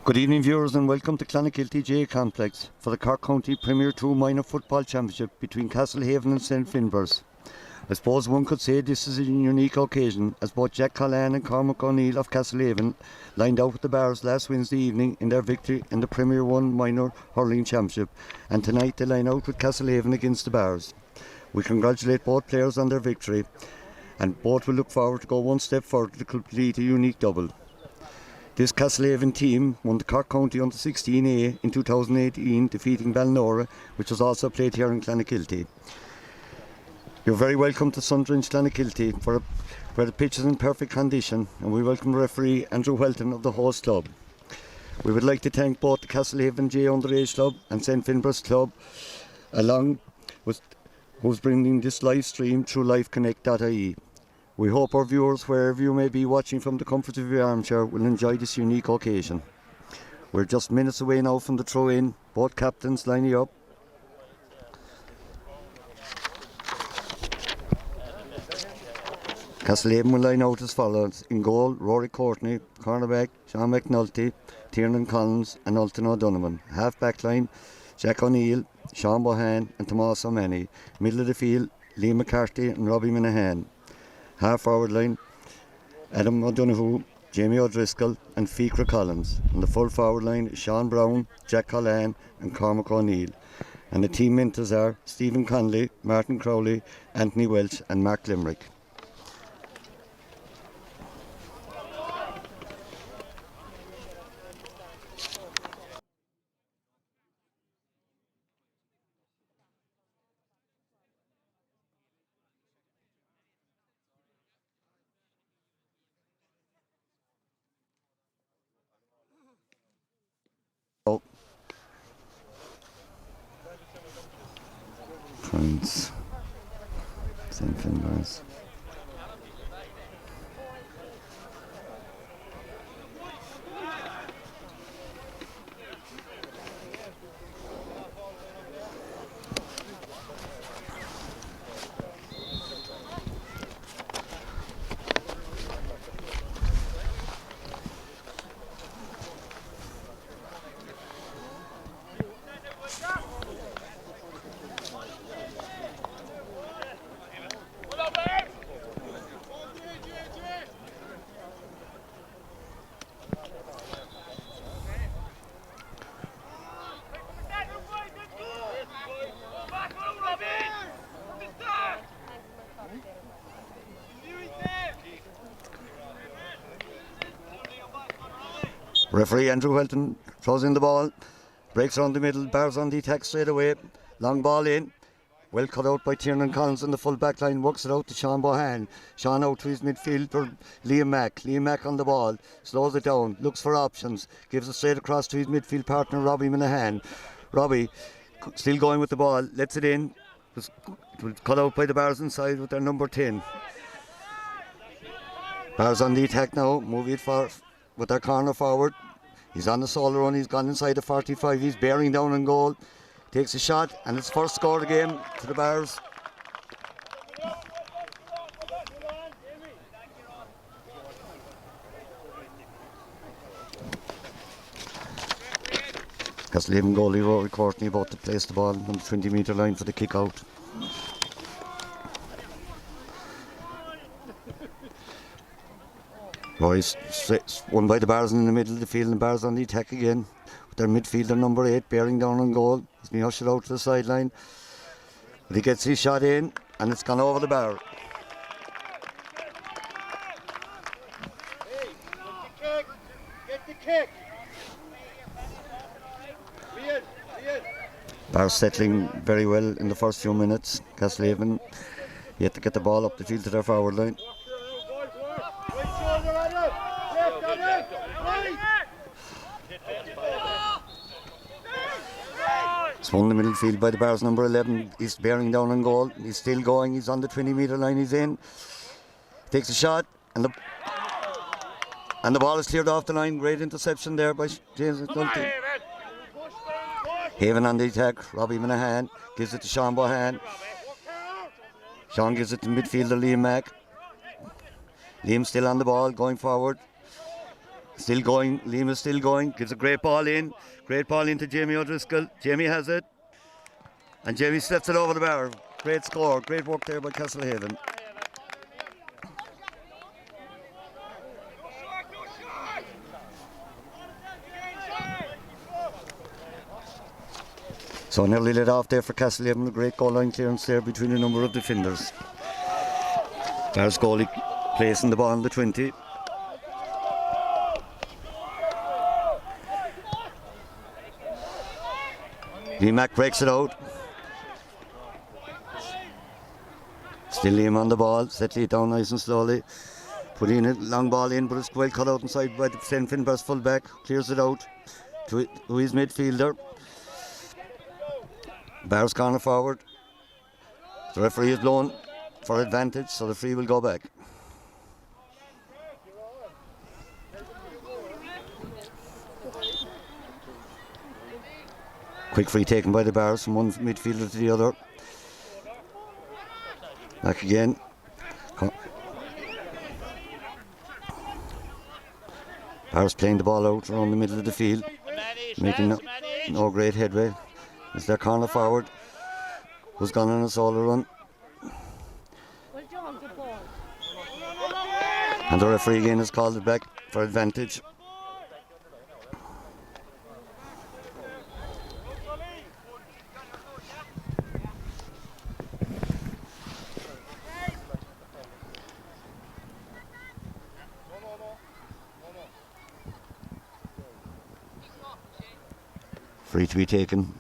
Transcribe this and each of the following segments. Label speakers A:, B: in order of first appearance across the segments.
A: Good evening viewers and welcome to Clonakilty J Complex for the Cork County Premier 2 Minor Football Championship between Castlehaven and St Finbarrs. I suppose one could say this is a unique occasion as both Jack Collan and Cormac O'Neill of Castlehaven lined out with the Bars last Wednesday evening in their victory in the Premier 1 Minor Hurling Championship, and tonight they line out with Castlehaven against the Bars. We congratulate both players on their victory and both will look forward to go one step further to complete a unique double. This Castlehaven team won the Cork County Under 16A in 2018, defeating Balnora, which was also played here in Clonakilty. You're very welcome to Sundridge Clonakilty, where the pitch is in perfect condition, and we welcome referee Andrew Welton of the host club. We would like to thank both the Castlehaven J Underage Club and St Finbarrs Club, along with who's bringing this live stream through liveconnect.ie. We hope our viewers, wherever you may be watching from the comfort of your armchair, will enjoy this unique occasion. We're just minutes away now from the throw-in, both captains lining up. Castlehaven will line out as follows: in goal, Rory Courtney; cornerback, Sean McNulty, Tiernan Collins and Ultan O'Donovan; half back line, Jack O'Neill, Sean Bohan and Tomás O'Mahony; middle of the field, Liam McCarthy and Robbie Minahan; half forward line, Adam O'Donoghue, Jamie O'Driscoll and Fiachra Collins; and the full forward line is Sean Brown, Jack Collan and Cormac O'Neill. And the team mentors are Stephen Conley, Martin Crowley, Anthony Welch and Mark Limerick. Points. St Finbarrs. Referee Andrew Welton throws in the ball, breaks around the middle, Bars on the attack straight away, long ball in, well cut out by Tiernan Collins in the full back line, works it out to Sean Bohan. Sean out to his midfield for Liam Mack on the ball, slows it down, looks for options, gives it straight across to his midfield partner Robbie Minahan. Robbie still going with the ball, lets it in, was cut out by the Bars inside with their number 10. Bars on the attack now, moving it for with their corner forward. He's on the solo run, he's gone inside the 45, he's bearing down on goal, takes a shot and it's first score of the game to the Bars. Castlehaven goalie Rory Courtney about to place the ball on the 20-metre line for the kick out. Roy's won by the Bars in the middle of the field, and Bars on the attack again with their midfielder number 8 bearing down on goal. He's been ushered out to the sideline, but he gets his shot in and it's gone over the bar.
B: Get the kick.
A: Bars settling very well in the first few minutes. Castlehaven yet to get the ball up the field to their forward line. Swung the middle field by the Bars number 11. He's bearing down on goal. He's still going. He's on the 20-metre line. He's in. Takes a shot and the ball is cleared off the line. Great interception there by James McNulty. Haven on the attack. Robbie Minahan gives it to Sean Bohan. Sean gives it to midfielder Liam Mack. Liam still on the ball, going forward. Still going, Liam is still going, gives a great ball in to Jamie O'Driscoll. Jamie has it, and Jamie steps it over the bar. Great score, great work there by Castlehaven. So nearly let off there for Castlehaven, a great goal line clearance there between a number of defenders. There's goalie placing the ball on the 20. Lee Mack breaks it out. Still Liam on the ball, settling it down nice and slowly. Putting a long ball in, but it's well cut out inside by the St. Finbarrs fullback. Clears it out to his midfielder. Bar's corner forward. The referee is blown for advantage, so the free will go back. Quick free taken by the Barrs from one midfielder to the other. Back again. Barrs playing the ball out around the middle of the field, making no great headway. It's their corner forward who's gone on a solo run. And the referee again has called it back for advantage. Free to be taken.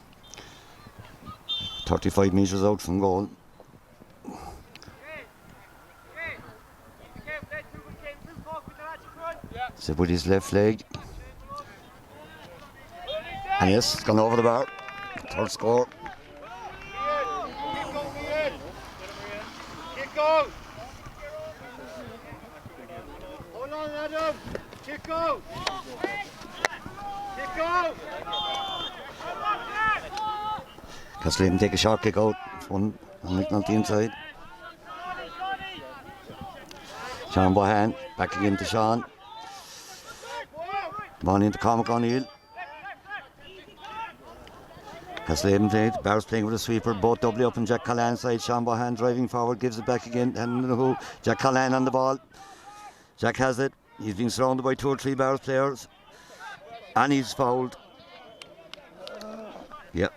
A: 35 metres out from goal. So with his left leg. And yes, it's gone over the bar. Third score.
B: Kick out. Hold on, Adam. Kick out. Kick out.
A: Castlehaven take a short kick out. One on the inside. Sean Bohan back again to Sean. Ball into Cormac O'Neill. Castlehaven played. Barrs playing with a sweeper. Both doubly up on Jack Callan's side. Sean Bohan driving forward, gives it back again. And who? Jack Callan on the ball. Jack has it. He's been surrounded by 2 or 3 Barrs players. And he's fouled. Yep.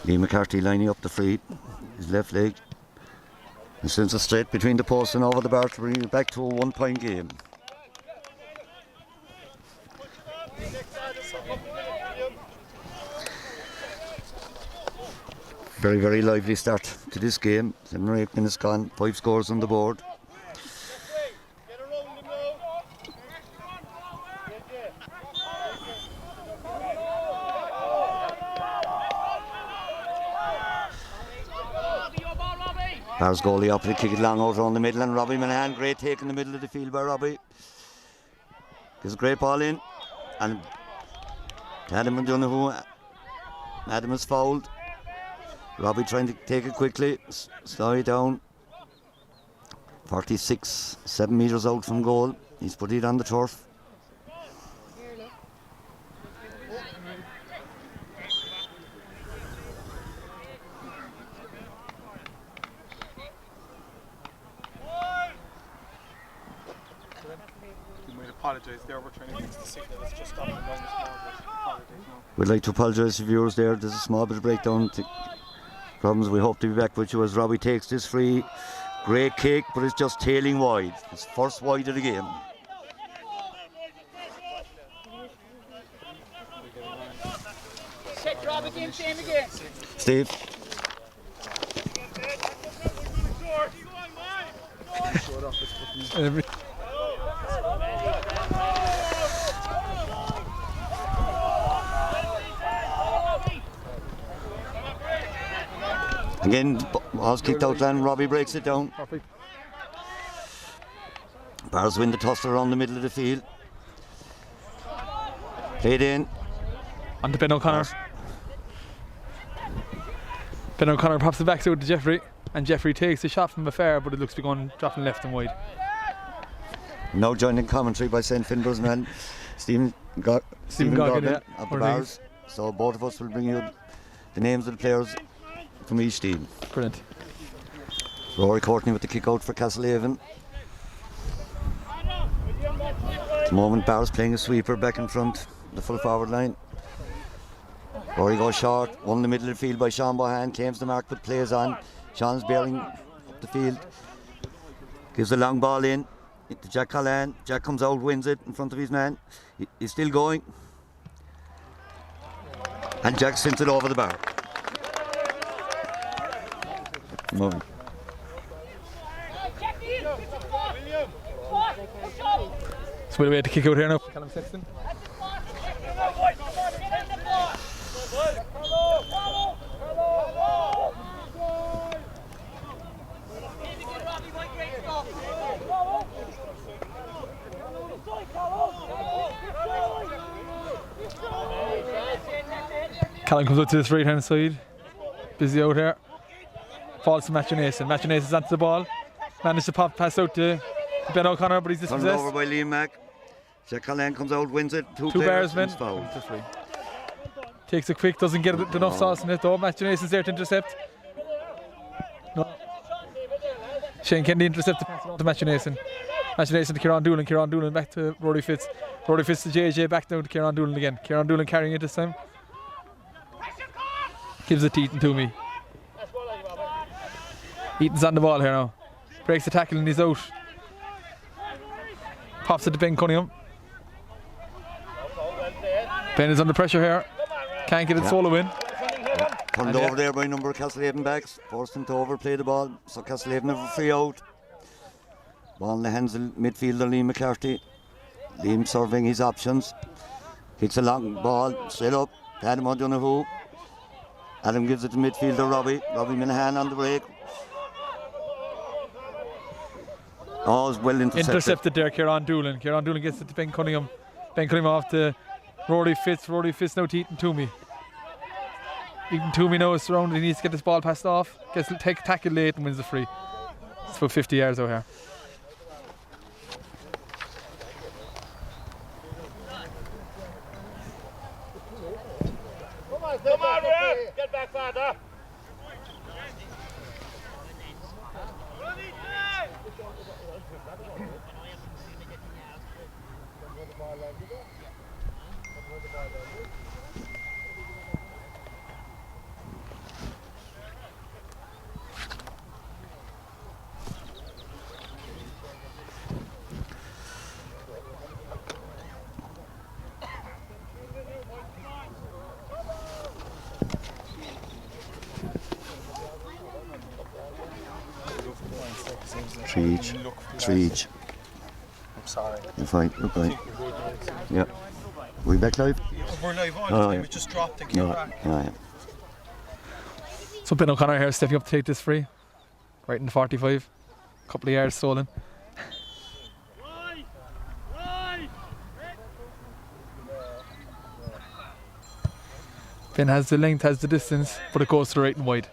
A: Lee McCarthy lining up the free, his left leg, and sends it straight between the posts and over the bar to bring it back to a 1-point game. Very, very lively start to this game. 7 or 8 minutes gone, 5 scores on the board. Barrs goalie up to kick it long out around the middle, and Robbie Manahan, great take in the middle of the field by Robbie. Gives a great ball in, and Adam and Donoghue. Adam is fouled. Robbie trying to take it quickly, slow it down. 46, 7 metres out from goal. He's put it on the turf.
C: Apologise there, we're trying to fix the signal, it's just stopping down the small bit. Apologise now.
A: We'd like to apologise to viewers there. There's a small bit of breakdown to problems. We hope to be back with you as Robbie takes this free. Great kick, but it's just tailing wide. It's first wide of the game.
B: Check Rob again, same again.
A: Steve. Again, ball's kicked out and Robbie breaks it down. Barrs win the tussle around the middle of the field. Played in.
D: On to Ben O'Connor. Ben O'Connor pops it back out to Jeffrey, and Jeffrey takes a shot from afar, but it looks to be going dropping left and wide.
A: Now joining commentary by St. Finbarrs man, Stephen Goggin of the Bars. So both of us will bring you the names of the players from each team.
D: Brilliant.
A: Rory Courtney with the kick out for Castlehaven. At the moment Barrs playing a sweeper back in front, the full forward line. Rory goes short, one in the middle of the field by Sean Bohan, claims the mark but plays on. Sean's bearing up the field, gives a long ball in to Jack Callan. Jack comes out, wins it in front of his man. He's still going, and Jack sends it over the bar. Moving.
D: So we'll wait to kick out here now. Callum Sexton. Callum comes out to this right hand side. Busy out here. Falls to Matthew Nason. Matthew Nason's onto the ball. Managed to pass out to Ben O'Connor, but he's
A: Turned
D: dispossessed.
A: over by Liam Mack. Jack Callan comes out, wins it. Two
D: Bars men.
A: foul.
D: Takes it quick, doesn't get enough sauce in it though. Matthew Nason's there to intercept. No. Shane Kennedy intercepted to Matthew Nason. Matthew Nason to Kieran Doolan. Kieran Doolan back to Rory Fitz. Rory Fitz to JJ, back down to Kieran Doolan again. Kieran Doolan carrying it this time. Gives it to Eaton Toomey. Eaton's on the ball here now. Breaks the tackle and he's out. Pops it to Ben Cunningham. Ben is under pressure here. Can't get it solo in.
A: Turned over there by a number of Castlehaven backs. Forced him to overplay the ball. So Castlehaven have a free out. Ball in the hands of midfielder Liam McCarthy. Liam serving his options. Kicks a long ball. Straight up. Adam O'Donoghue. Adam gives it to midfielder Robbie. Robbie Minahan on the break. All's well intercepted.
D: Intercepted there, Kieran Doolan. Kieran Doolan gets it to Ben Cunningham. Ben Cunningham off to Rory Fitz. Rory Fitz now to Eaton Toomey. Eaton Toomey now is surrounded. He needs to get this ball passed off. Gets to take a tackle late and wins the free. It's about 50 yards out here.
B: Come on, Ray. Get back, father.
A: Three each.
C: I'm sorry.
A: You're fine. You're fine. Yeah. Are we back live?
C: We're live on.
A: Oh, yeah.
C: We just dropped and came back.
A: Yeah.
D: So Ben O'Connor here stepping up to take this free. Right in the 45. Couple of yards stolen. Ben has the length, has the distance, but it goes to the right and wide.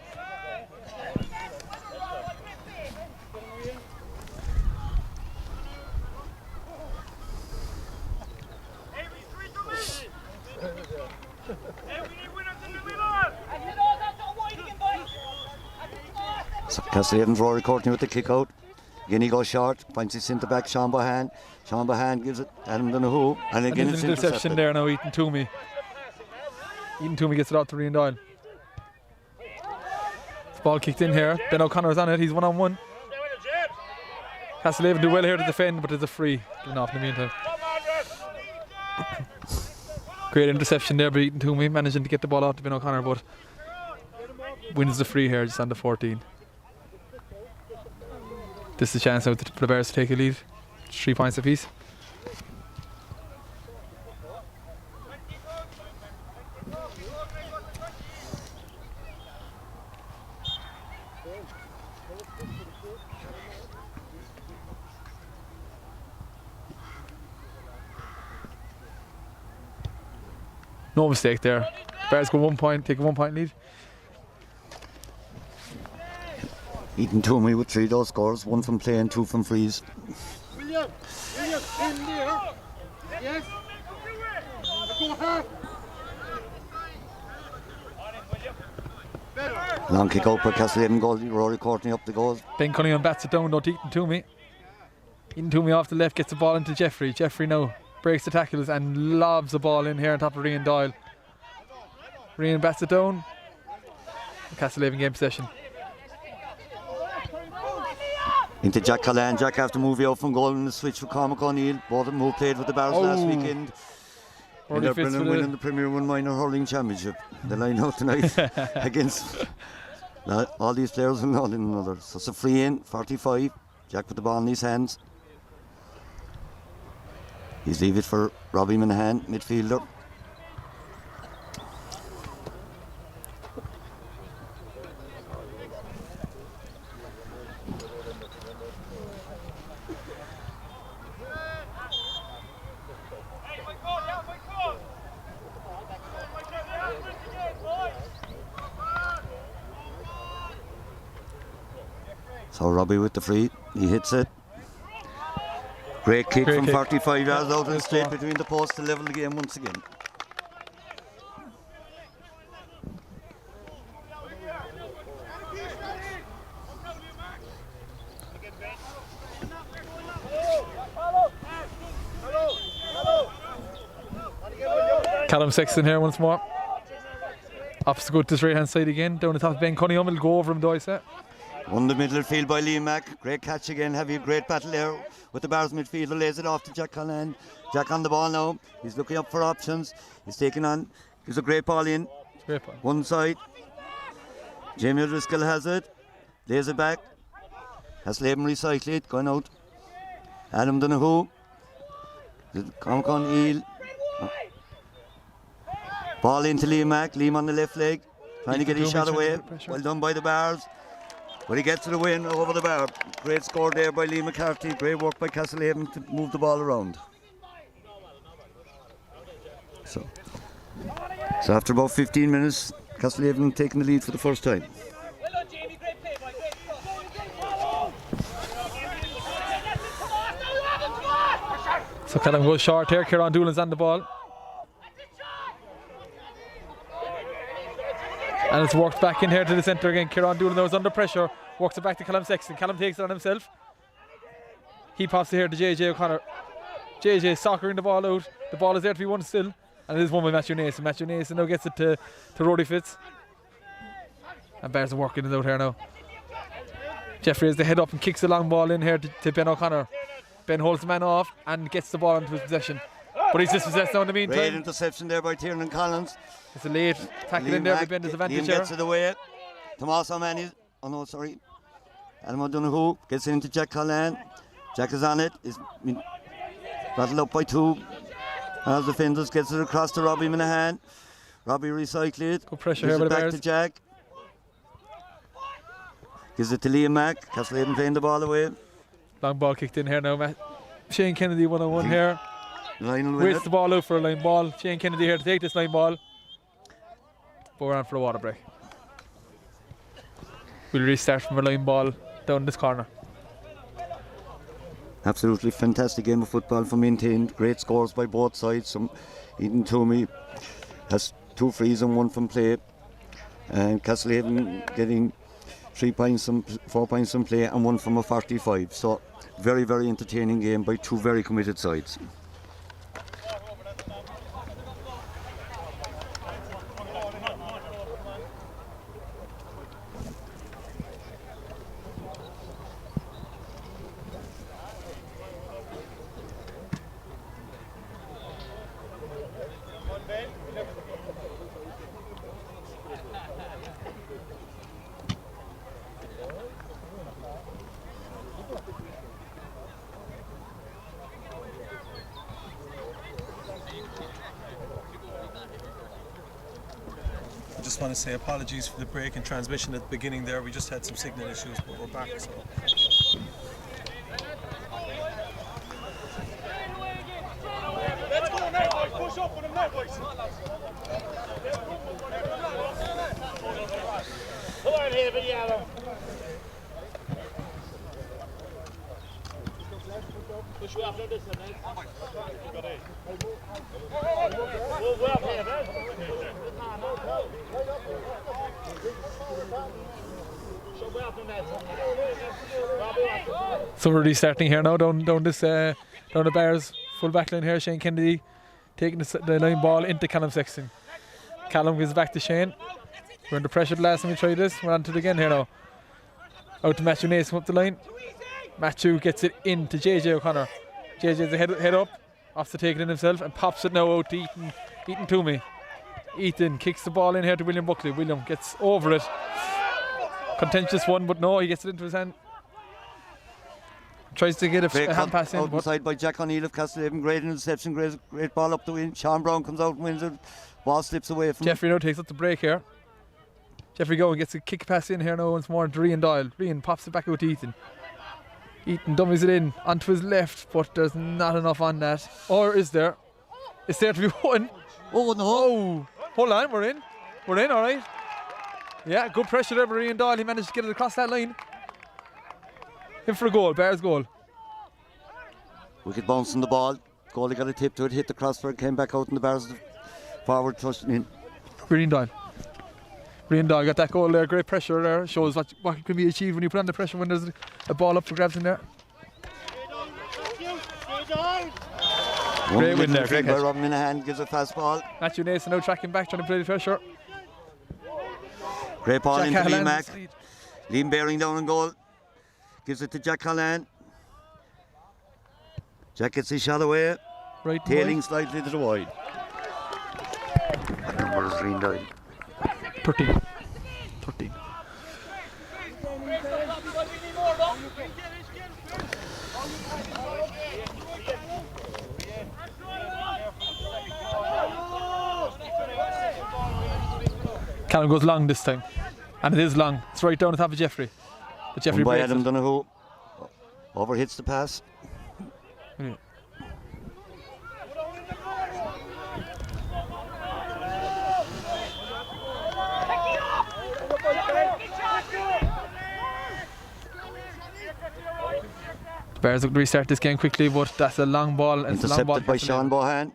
A: So Castlehaven's Rory Courtney with the kick out. Again he goes short, finds his centre back Sean Bohan. Sean Bohan gives it Adam Donoghue, and again it's
D: an interception
A: intercepted.
D: there now, Eaton Toomey. Eaton Toomey gets it out to Rian Doyle. This ball kicked in here. Ben O'Connor's on it, he's 1-on-1. Castlehaven do well here to defend, but there's a free given off in the meantime. Great interception there by Eaton Toomey, managing to get the ball out to Ben O'Connor, but wins the free here just under 14. This is a chance now for the Bears to take a lead. 3 points apiece. No mistake there. Bears go 1 point, take a 1 point lead.
A: Eaton Toomey with 3 of those scores, 1 from play and 2 from frees.
B: William, in there. Yes. Go hard.
A: Long kick out by Castlehaven goalie, Rory Courtney up the goals.
D: Ben Cunningham bats it down, though, to Eaton Toomey. Eaton Toomey off the left, gets the ball into Jeffrey. Jeffrey now breaks the tackles and lobs the ball in here on top of Rian Doyle. Rian bats it down. Castlehaven game possession.
A: Into Jack Callan. Jack after moving out from goal in the switch for Cormac O'Neill. Both of them who played with the Barrs last weekend. And they're winning the Premier 1 Minor Hurling Championship. The line out tonight against all these players and all in another. So it's a free in, 45. Jack with the ball in his hands. He's leave it for Robbie Minahan, midfielder. So Robbie with the free, he hits it. Great kick from 45 yards out and straight between the posts to level the game once again.
D: Callum Sexton here once more. Off to go to his right hand side again. Down the top of Ben Cunningham. It'll go over him, Doyle set.
A: Won the middle field by Liam Mack. Great catch again. Heavy, great battle there with the Barrs midfielder. Lays it off to Jack Callan. Jack on the ball now. He's looking up for options. He's taking on. Gives a great ball in.
D: Great ball.
A: One side. Jamie O'Driscoll has it. Lays it back. Castlehaven recycle it. Going out. Adam Donoghue. Cormac O'Neill. Ball into Liam Mack. Liam on the left leg. Trying to get his shot away. Well done by the Barrs. But he gets it away and over the bar. Great score there by Lee McCarthy. Great work by Castlehaven to move the ball around. So after about 15 minutes, Castlehaven taking the lead for the first time.
D: So Callum goes short here. Kieran Doolan's on the ball. And it's worked back in here to the centre again. Kieran Doolan was under pressure. Works it back to Callum Sexton. Callum takes it on himself. He pops it here to JJ O'Connor. JJ soccering the ball out. The ball is there to be won still. And it is won by Matthew Nason. Matthew Nason now gets it to Roddy Fitz. And Bears are working it out here now. Jeffrey has the head up and kicks the long ball in here to Ben O'Connor. Ben holds the man off and gets the ball into his possession. But he's dispossessed now in the meantime.
A: Great interception there by Tiernan Collins.
D: It's a late tackle in there by Ben. There's advantage
A: Liam
D: here.
A: gets it away. Tomas O'Mahony. Oh no, sorry. Adam O'Donoghue gets it into Jack Callan. Jack is on it. Is battled up by 2. As defenders gets it across to Robbie Minahan. Robbie recycled it.
D: Good pressure
A: gives
D: here
A: it
D: by the
A: back
D: Bears.
A: to Jack. Gives it to Liam Mack. Castlehaven playing the ball away.
D: Long ball kicked in here now. Shane Kennedy 1-on-1 here.
A: Lionel with
D: Waits
A: it.
D: the ball out for a line ball. Shane Kennedy here to take this line ball. But we're on for a water break. We'll restart from a line ball down this corner.
A: Absolutely fantastic game of football for maintained. Great scores by both sides. Eaton Toomey has 2 frees and 1 from play. And Castlehaven getting 3 points and 4 points from play and 1 from a 45. So very, very entertaining game by 2 very committed sides.
C: I just want to say apologies for the break in transmission at the beginning there. We just had some signal issues, but we're back. So.
B: Let's go now, boys. Push up on them now, boys.
D: So we're restarting here now down this down the Bears full back line here. Shane Kennedy taking the line ball into Callum Sexton. Callum gives back to Shane. We're under pressure the last time we tried this. We're on to it again here now. Out to Matthew Nason up the line. Matthew gets it into JJ O'Connor. JJ's a head up, off to take it in himself and pops it now out to Ethan Toomey. Ethan kicks the ball in here to William Buckley. William gets over it. Contentious one, but no, he gets it into his hand. Tries to get a hand pass in.
A: Out inside by Jack O'Neill of Castlehaven. Great interception, great ball up the win. Sean Brown comes out and wins it. Ball slips away from
D: Jeffrey now takes up the break here. Jeffrey Gowan gets a kick pass in here now once more to Rian Doyle. Rian pops it back out to Ethan. Ethan dummies it in onto his left, but there's not enough on that. Or is there? It's there to be one.
A: Oh no!
D: Oh, hold on, we're in, all right. Yeah, good pressure there by Rian Doyle. He managed to get it across that line. In for a goal, Bears goal.
A: Wicked bounce on the ball. Goalie got a tip to it, hit the crossbar, came back out, and the Bears forward touched it in.
D: Rian Doyle got that goal there. Great pressure there. Shows what can be achieved when you put on the pressure when there's a ball up for grabs in there. Great win there. Great catch.
A: Robin Minahan gives a fast ball.
D: Matthew Nason now tracking back, trying to play the pressure.
A: Great ball
D: Jack
A: into
D: Callahan
A: Liam Mack. Liam bearing down on goal. Gives it to Jack Callahan. Jack gets his shot away.
D: Right.
A: Tailing slightly to the wide. What number is Rian Doyle?
D: 13. Callum goes long this time, and it is long. It's right down the top of Jeffrey. But Jeffrey
A: by
D: breaks
A: Adam
D: it.
A: Donoghue. Overhits the pass.
D: Yeah. The Bears look to restart this game quickly, but that's a long ball. And
A: Intercepted by Sean Bohan.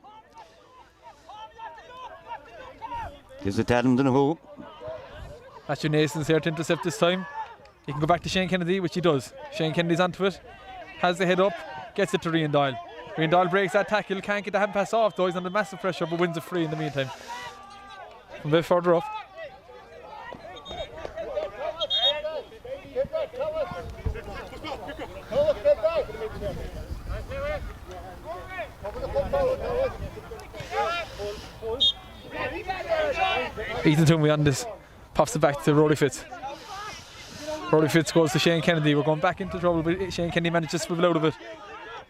A: Gives it to Adam Donoghue.
D: Matthew Nason's here to intercept this time. He can go back to Shane Kennedy, which he does. Shane Kennedy's onto it, has the head up, gets it to Rian Doyle. Rian Doyle breaks that tackle, can't get the hand pass off though, he's under massive pressure, but wins it free in the meantime. From a bit further up. Ethan Toomey on this, pops it back to Roddy Fitz. Roddy Fitz goes to Shane Kennedy. We're going back into trouble, but Shane Kennedy manages to swivel out of it.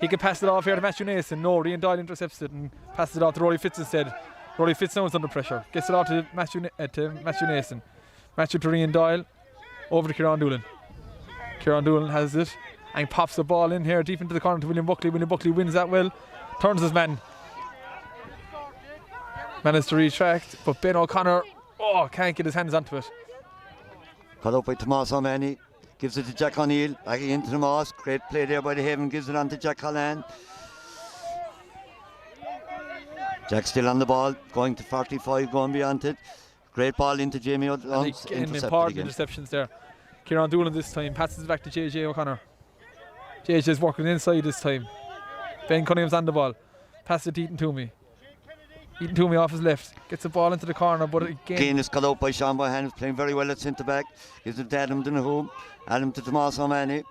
D: He can pass it off here to Matthew Nason. No, Rian Doyle intercepts it and passes it off to Roddy Fitz instead. Roddy Fitz now is under pressure. Gets it off to Matthew Nason. Matthew to Rian Doyle. Over to Kieran Doolan. Kieran Doolan has it and pops the ball in here deep into the corner to William Buckley. William Buckley wins that well. Turns his man. Managed to retract, but Ben O'Connor can't get his hands onto it.
A: Cut out by Tomas O'Mahony. Gives it to Jack O'Neill. Back into Tomas. Great play there by the Haven. Gives it on to Jack Callahan. Jack still on the ball. Going to 45, going beyond it. Great ball into Jamie O'Donnell.
D: Important interceptions there. Kieran Doolan this time passes it back to JJ O'Connor. JJ's working inside this time. Ben Cunningham's on the ball. Passes it to Ethan Toomey. Ethan Toomey off his left. Gets the ball into the corner, but again
A: is cut out by Sean Bohan, who's playing very well at centre back. Gives it to Adam Donoghue. Adam to Tomas O'Mahony.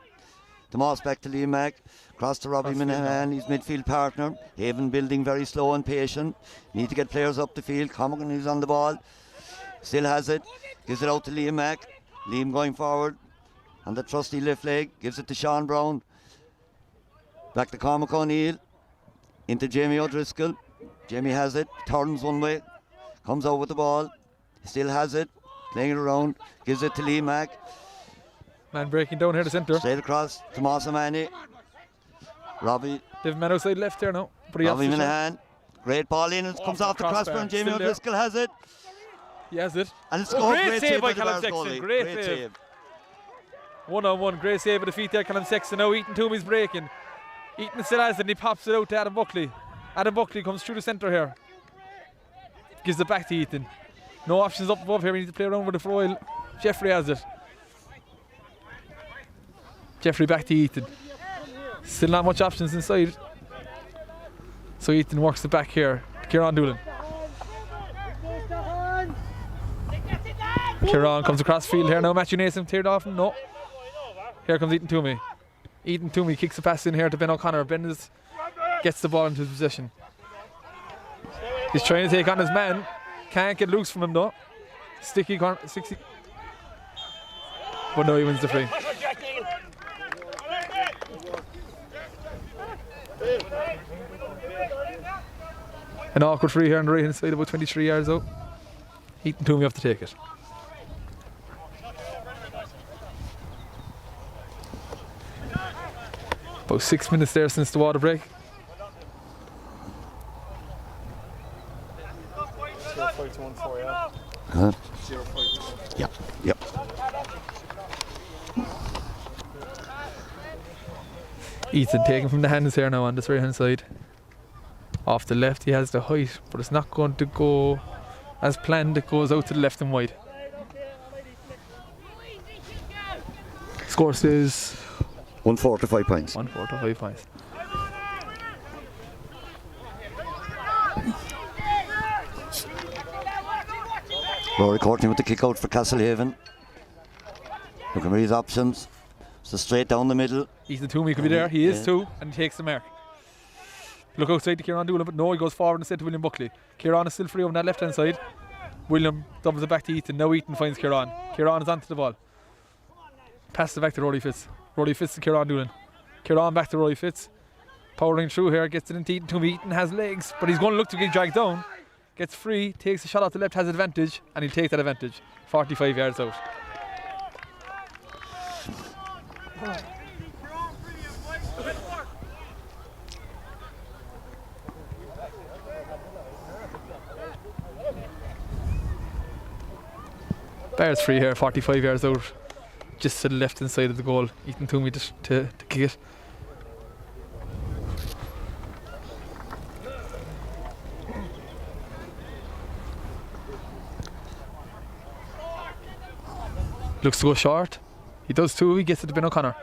A: Tomas back to Liam Mack. Cross to Robbie Minahan, his midfield partner. Haven building very slow and patient. Need to get players up the field. Comican is on the ball. Still has it. Gives it out to Liam Mack. Liam going forward. On the trusty left leg. Gives it to Sean Brown. Back to Cormac O'Neill. Into Jamie O'Driscoll. Jamie has it. Turns one way. Comes out with the ball. Still has it. Playing it around. Gives it to Liam Mack.
D: Man breaking down here to centre.
A: Straight across. Tomas O'Mahony. Robbie.
D: They've man outside left there now. But he
A: Robbie Minahan. Great ball in. It comes off the crossbar and Jamie O'Driscoll has it.
D: He has it.
A: And it's
D: Great save by
A: the
D: Callum
A: Finbarrs
D: Sexton.
A: goalie.
D: Great save. 1-on-1. Great save with the feet there, Callum Sexton. Now Ethan Toomey's breaking. Ethan still has it and he pops it out to Adam Buckley. Adam Buckley comes through the centre here. Gives it back to Ethan. No options up above here. We need to play around with it for a while. Jeffrey has it. Jeffrey back to Ethan. Still not much options inside. So Ethan works it back here. Kieran Doolan. Kieran comes across the field here now. Matthew Nason cleared off him. No. Here comes Ethan Toomey. Ethan Toomey kicks the pass in here to Ben O'Connor. Ben gets the ball into his possession. He's trying to take on his man. Can't get loose from him though. Sticky corner. 60. But no, he wins the free. An awkward free here on the right hand side, about 23 yards out. Ethan Toomey have to take it. About 6 minutes there since the water break.
A: Huh? Yep.
D: Ethan taking from the hands here now on this right hand side. Off the left he has the height, but it's not going to go as planned. It goes out to the left and wide. Score says
A: 145 points.
D: 145 points.
A: Rory Courtney with the kick out for Castlehaven. Looking for his options. So straight down the middle.
D: Ethan Toomey could be there. He is too, and he takes the mark. Look outside to Kieran Doolan, but no, he goes forward instead to William Buckley. Kieran is still free on that left hand side. William doubles it back to Ethan. Now Ethan finds Kieran. Kieran is onto the ball. Passes it back to Roddy Fitz. Roddy Fitz to Kieran Doolan. Kieran back to Roddy Fitz. Powering through here, gets it into Ethan Toomey. Ethan has legs, but he's going to look to get dragged down. Gets free, takes a shot out the left, has advantage, and he'll take that advantage. 45 yards out. Bears free here, 45 yards out. Just to the left hand side of the goal. Ethan Toomey to kick it. Looks to go short. He does too. He gets it to Ben O'Connor.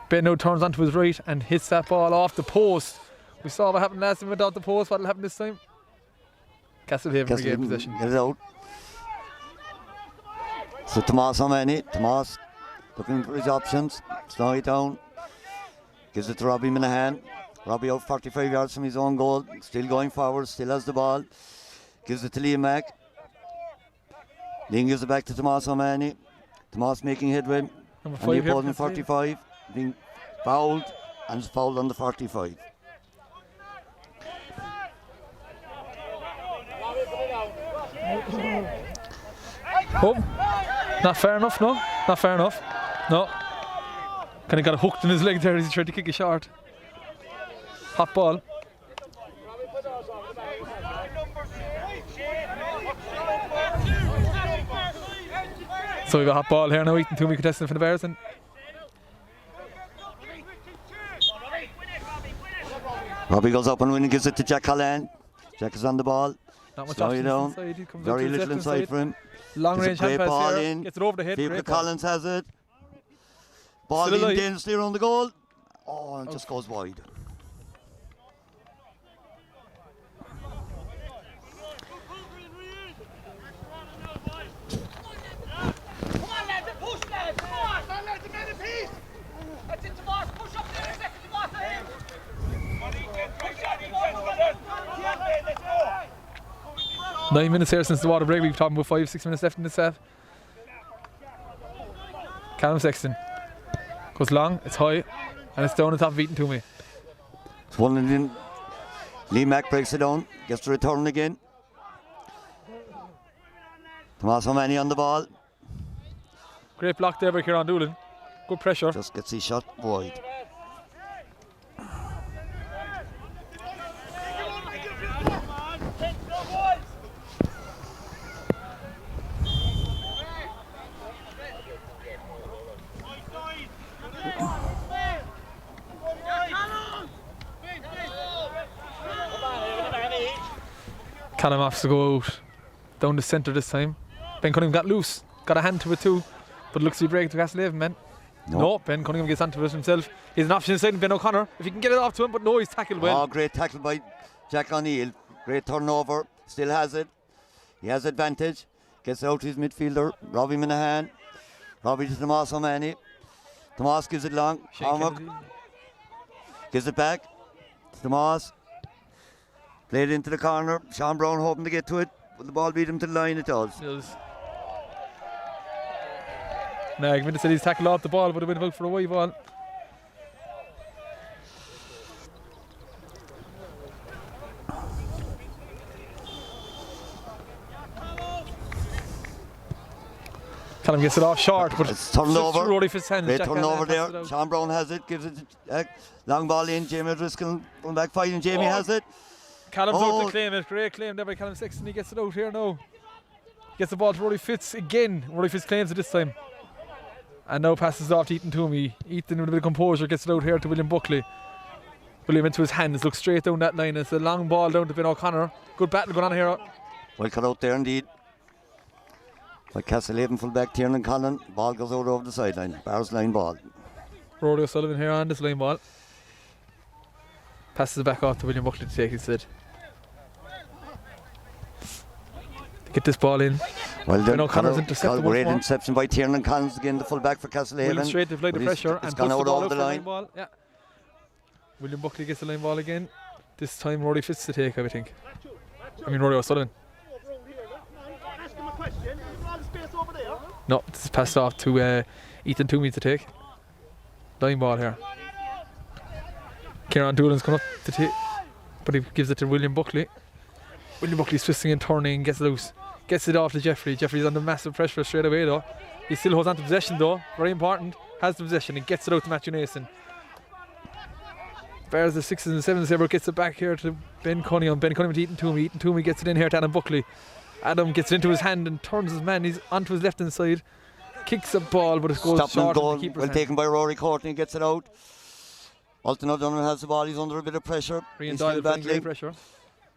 D: Ben now turns onto his right and hits that ball off the post. We saw what happened last time without the post. What will happen this time? Castlehaven regain possession.
A: Get it out. So Tomas O'Mahony. Tomas looking for his options. Slow it down. Gives it to Robbie Minahan. Robbie out 45 yards from his own goal. Still going forward. Still has the ball. Gives it to Liam Mack. Liam gives it back to Tomas O'Mahony. Tomas making headway.
D: Number
A: on the
D: 5 here.
A: opposing 45. Being fouled. And is fouled on the 45.
D: Oh, not fair enough, no? Not fair enough. No. Kind of got hooked in his leg there as he tried to kick a shot. Hot ball. So we've a hot ball here now. Ethan Toomey contesting for the Bears. And
A: Robbie goes up and gives it to Jack Holland. Jack is on the ball.
D: not much
A: Slow
D: options
A: it down.
D: inside. He comes
A: Very
D: up to his
A: little
D: left
A: inside for him.
D: Long
A: It's a
D: range
A: great
D: hand pass
A: ball
D: here.
A: in.
D: Gets it over the head.
A: Fiona
D: Great ball.
A: Collins has it. Ball
D: Still
A: in
D: alive.
A: dangerously around the goal. Oh, and it just goes wide.
B: Push up there a second, Tomas, ahead.
D: 9 minutes here since the water break. We've talked about 5-6 minutes left in this half. Callum Sexton goes long, it's high, and it's down the top of Ethan Toomey.
A: It's one and in. Lee Mack breaks it down. Gets the return again. Tomas O'Mahony on the ball.
D: Great block there by Kieran Doolan. Good pressure.
A: Just gets his shot wide.
D: Callum off to go out down the centre this time. Ben Cunningham got loose, got a hand to it too, but looks to be break to Castlehaven, man. No, Ben Cunningham gets onto it himself. He's an option inside Ben O'Connor if he can get it off to him, but no, he's tackled well.
A: Oh, great tackle by Jack O'Neill. Great turnover. Still has it. He has advantage. Gets out to his midfielder, Robbie Minahan. Robbie to Tomas O'Mani. Tomas gives it long. Cormac gives it back. Tomas. Played into the corner. Sean Brown hoping to get to it, but the ball beat him to the line. It does.
D: Nagman said he's tackled off the ball, but it went out for a wide ball. Callum gets it off short, but
A: it's turned over.
D: Rory Fitzhands.
A: Great turnover there. Sean Brown has it, gives it long ball in. Jamie O'Driscoll going back fighting. Jamie has it.
D: Callum's out to claim it. Great claim there by Callum Sexton. He gets it out here now. Gets the ball to Rory Fitz again. Rory Fitz claims it this time. And now passes it off to Ethan Toomey. Ethan with a bit of composure gets it out here to William Buckley. William into his hands, looks straight down that line. It's a long ball down to Ben O'Connor. Good battle going on here.
A: Well cut out there indeed. By Castlehaven fullback Tiernan Collin. Ball goes out over the sideline. Barrs line ball.
D: Rory O'Sullivan here on this line ball. Passes it back off to William Buckley to take instead. Get this ball in.
A: Well done.
D: O'Connor's intercepted.
A: Great interception by Tiernan Collins again, the fullback for Castlehaven.
D: William straight to apply the pressure
A: it's
D: and
A: gone
D: puts
A: out
D: the ball
A: over
D: out
A: the
D: for
A: line.
D: Ball. Yeah. William Buckley gets the line ball again. This time Rory Fitz to take, I think. I mean Rory O'Sullivan. No, this is passed off to Ethan Toomey to take. Line ball here. Kieran Doolan's come up to take, but he gives it to William Buckley. William Buckley's twisting and turning, gets it loose. Gets it off to Jeffrey. Jeffrey's under massive pressure straight away though. He still holds on to possession though. Very important. Has the possession and gets it out to Matthew Nason. Bears the 6s and 7s ever gets it back here to Ben Cunningham. Ben Cunningham to Ethan Toomey. Ethan Toomey gets it in here to Adam Buckley. Adam gets it into his hand and turns his man. He's onto his left hand side. Kicks a ball but it goes short of the keeper's
A: well
D: hand.
A: taken by Rory Courtney. Gets it out. Alton O'Donovan has the ball. He's under a bit of pressure.
D: Rian Doyle putting great pressure.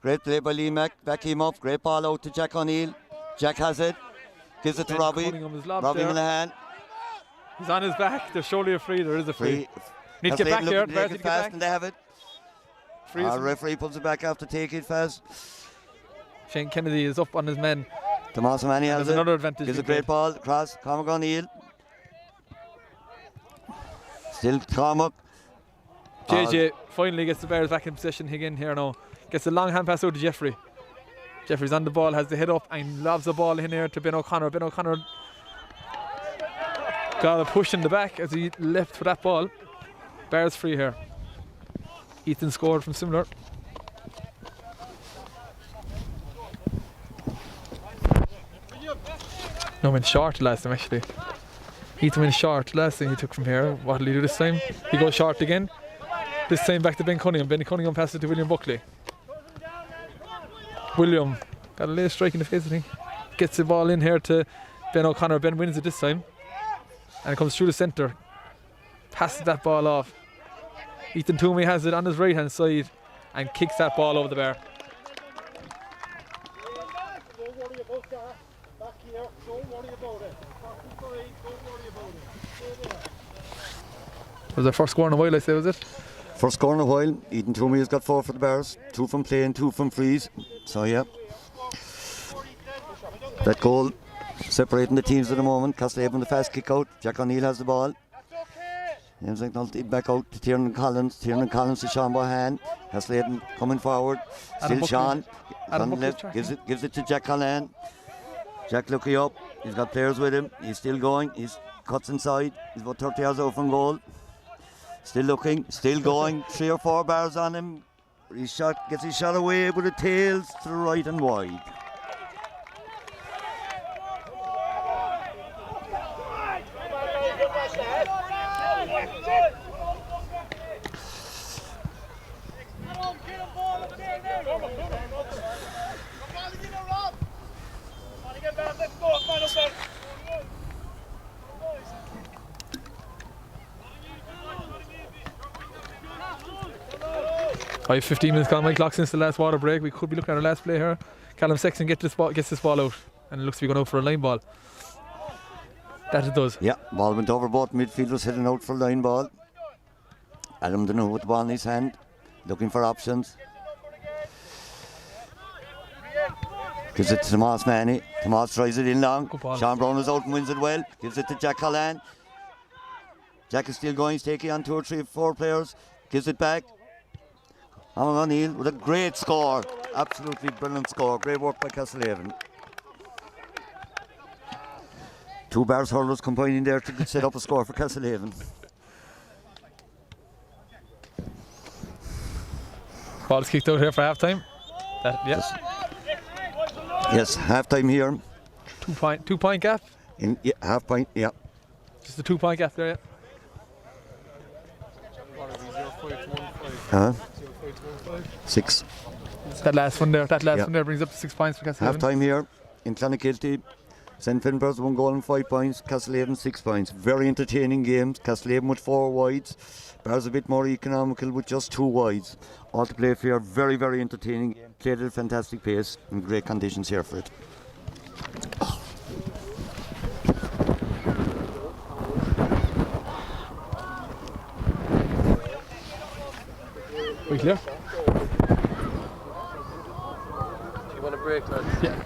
A: Great play by Lee Mack. Back him up. Great ball out to Jack O'Neill. Jack has it. Gives it to Robbie. Robbie Minahan.
D: He's on his back. There's surely a free. There is a free. Need to get back there.
A: They get fast and they have it. Our referee pulls it back after take it fast.
D: Shane Kennedy is up on his men.
A: Tomas O'Mani has it.
D: Another advantage.
A: Gives a great ball across. Cormac O'Neill. Still Cormac.
D: JJ finally gets the Bears back in possession again here now. Gets a long hand pass out to Jeffrey. Jeffrey's on the ball, has the head up and lobs the ball in here to Ben O'Connor. Ben O'Connor got a push in the back as he left for that ball. Bears free here. Ethan scored from similar. No, went short last time actually. Ethan went short last time he took from here. What will he do this time? He goes short again. This time back to Ben Cunningham. Ben Cunningham passes it to William Buckley. William got a late strike in the face, I think. Gets the ball in here to Ben O'Connor. Ben wins it this time. And it comes through the centre. Passes that ball off. Ethan Toomey has it on his right hand side and kicks that ball over the bar.
B: Don't worry about that. Back here. Don't worry about it. Don't worry about it.
D: Was their first score in a while, I say, was it?
A: First score in a while. Ethan Toomey has got 4 for the Bears. 2 from play and 2 from frees. So yeah. That goal separating the teams at the moment. Castlehaven the fast kick out. Jack O'Neill has the ball. James McNulty back out to Tiernan Collins. Tiernan Collins to Sean Bohan. Castlehaven coming forward. Still Sean. On the left. Gives it to Jack Cullen. Jack looking up. He's got players with him. He's still going. He's cuts inside. He's about 30 yards out from goal. Still looking. Still going. 3 or 4 bars on him. He gets his shot away with the tails to the right and wide.
D: I have 15 minutes gone my clock since the last water break. We could be looking at our last play here. Callum Sexton gets this ball out, and it looks to be going out for a line ball. That it does.
A: Yeah, ball went over both midfielders heading out for line ball. Adam Dunn with the ball in his hand, looking for options. Gives it to Tomas Manny. Tomas tries it in long. Sean Brown is out and wins it well. Gives it to Jack Holland. Jack is still going. He's taking on 2 or 3 or 4 players. Gives it back. Alan O'Neill with a great score. Absolutely brilliant score. Great work by Castlehaven. 2 Bars hurlers combining there to set up a score for Castlehaven.
D: Ball is kicked out here for half time.
A: Yes, half time here.
D: 2 point gap.
A: Half point, yeah.
D: Just a 2 point gap there,
A: yeah. 6.
D: That last one there brings up to 6 points for Castlehaven.
A: Half time here in Clonakilty. St. Finbarrs 1 goal and 5 points. Castlehaven 6 points. Very entertaining games. Castlehaven with 4 wides. Bars a bit more economical with just 2 wides. All to play fair. Very, very entertaining game. Played at a fantastic pace and great conditions here for it.
D: We clear?
C: You want a break, lads?
D: Yeah.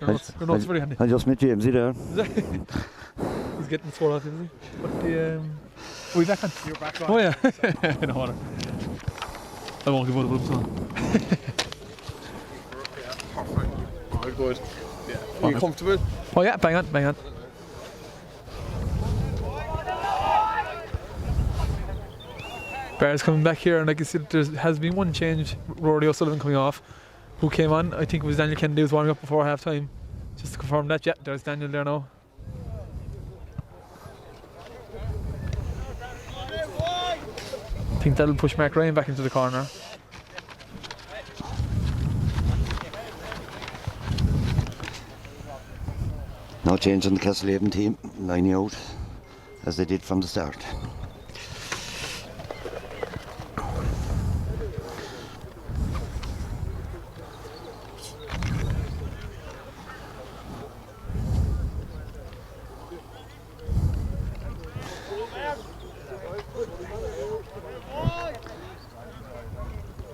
D: Your notes very handy.
A: I just met Jamesy there.
D: He's getting sore off, isn't he? But the we back on.
B: You're back on.
D: Oh yeah. I don't want I won't give out the books on.
C: Very good. Yeah. Are you comfortable?
D: Oh yeah, bang on. Barr's coming back here, and like you said, there has been one change. Rory O'Sullivan coming off. Who came on? I think it was Daniel Kennedy was warming up before half time. Just to confirm that, yeah, there's Daniel there now. I think that'll push Mark Ryan back into the corner.
A: No change in the Castlehaven team, lining out as they did from the start.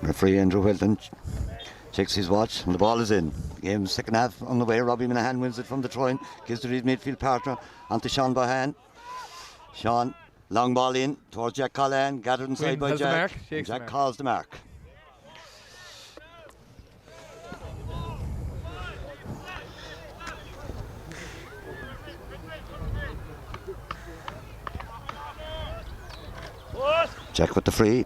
A: Referee Andrew Wilton checks his watch and the ball is in. Game second half on the way. Robbie Minahan wins it from the try, gives to his midfield partner onto Sean Bohan. Sean, long ball in towards Jack Collan, gathered inside by Jack. Jack calls the mark. Jack with the free.